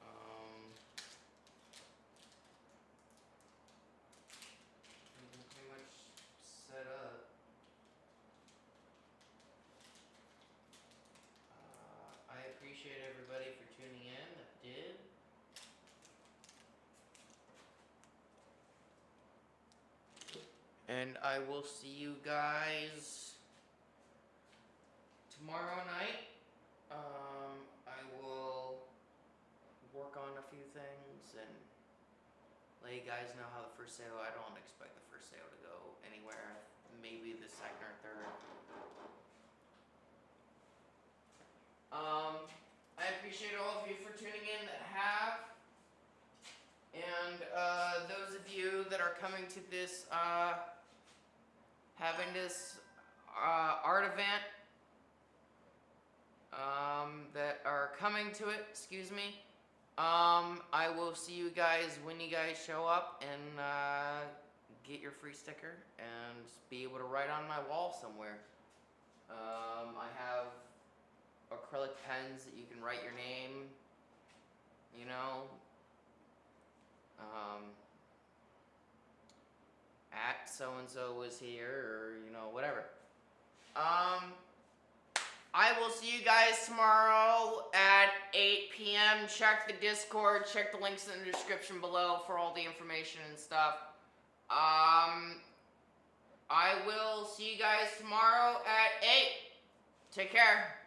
I'm pretty much set up. I appreciate everybody for tuning in that did. And I will see you guys tomorrow night. I will work on a few things and let you guys know how the first sale. I don't expect the first sale to go anywhere. Maybe the second or third. I appreciate all of you for tuning in that have. And those of you that are coming to this, having this art event, that are coming to it, excuse me. I will see you guys when you guys show up and get your free sticker and be able to write on my wall somewhere. I have acrylic pens that you can write your name, you know, at so-and-so was here, or, you know, whatever. I will see you guys tomorrow at 8 p.m. Check the Discord, check the links in the description below for all the information and stuff. I will see you guys tomorrow at 8. Take care.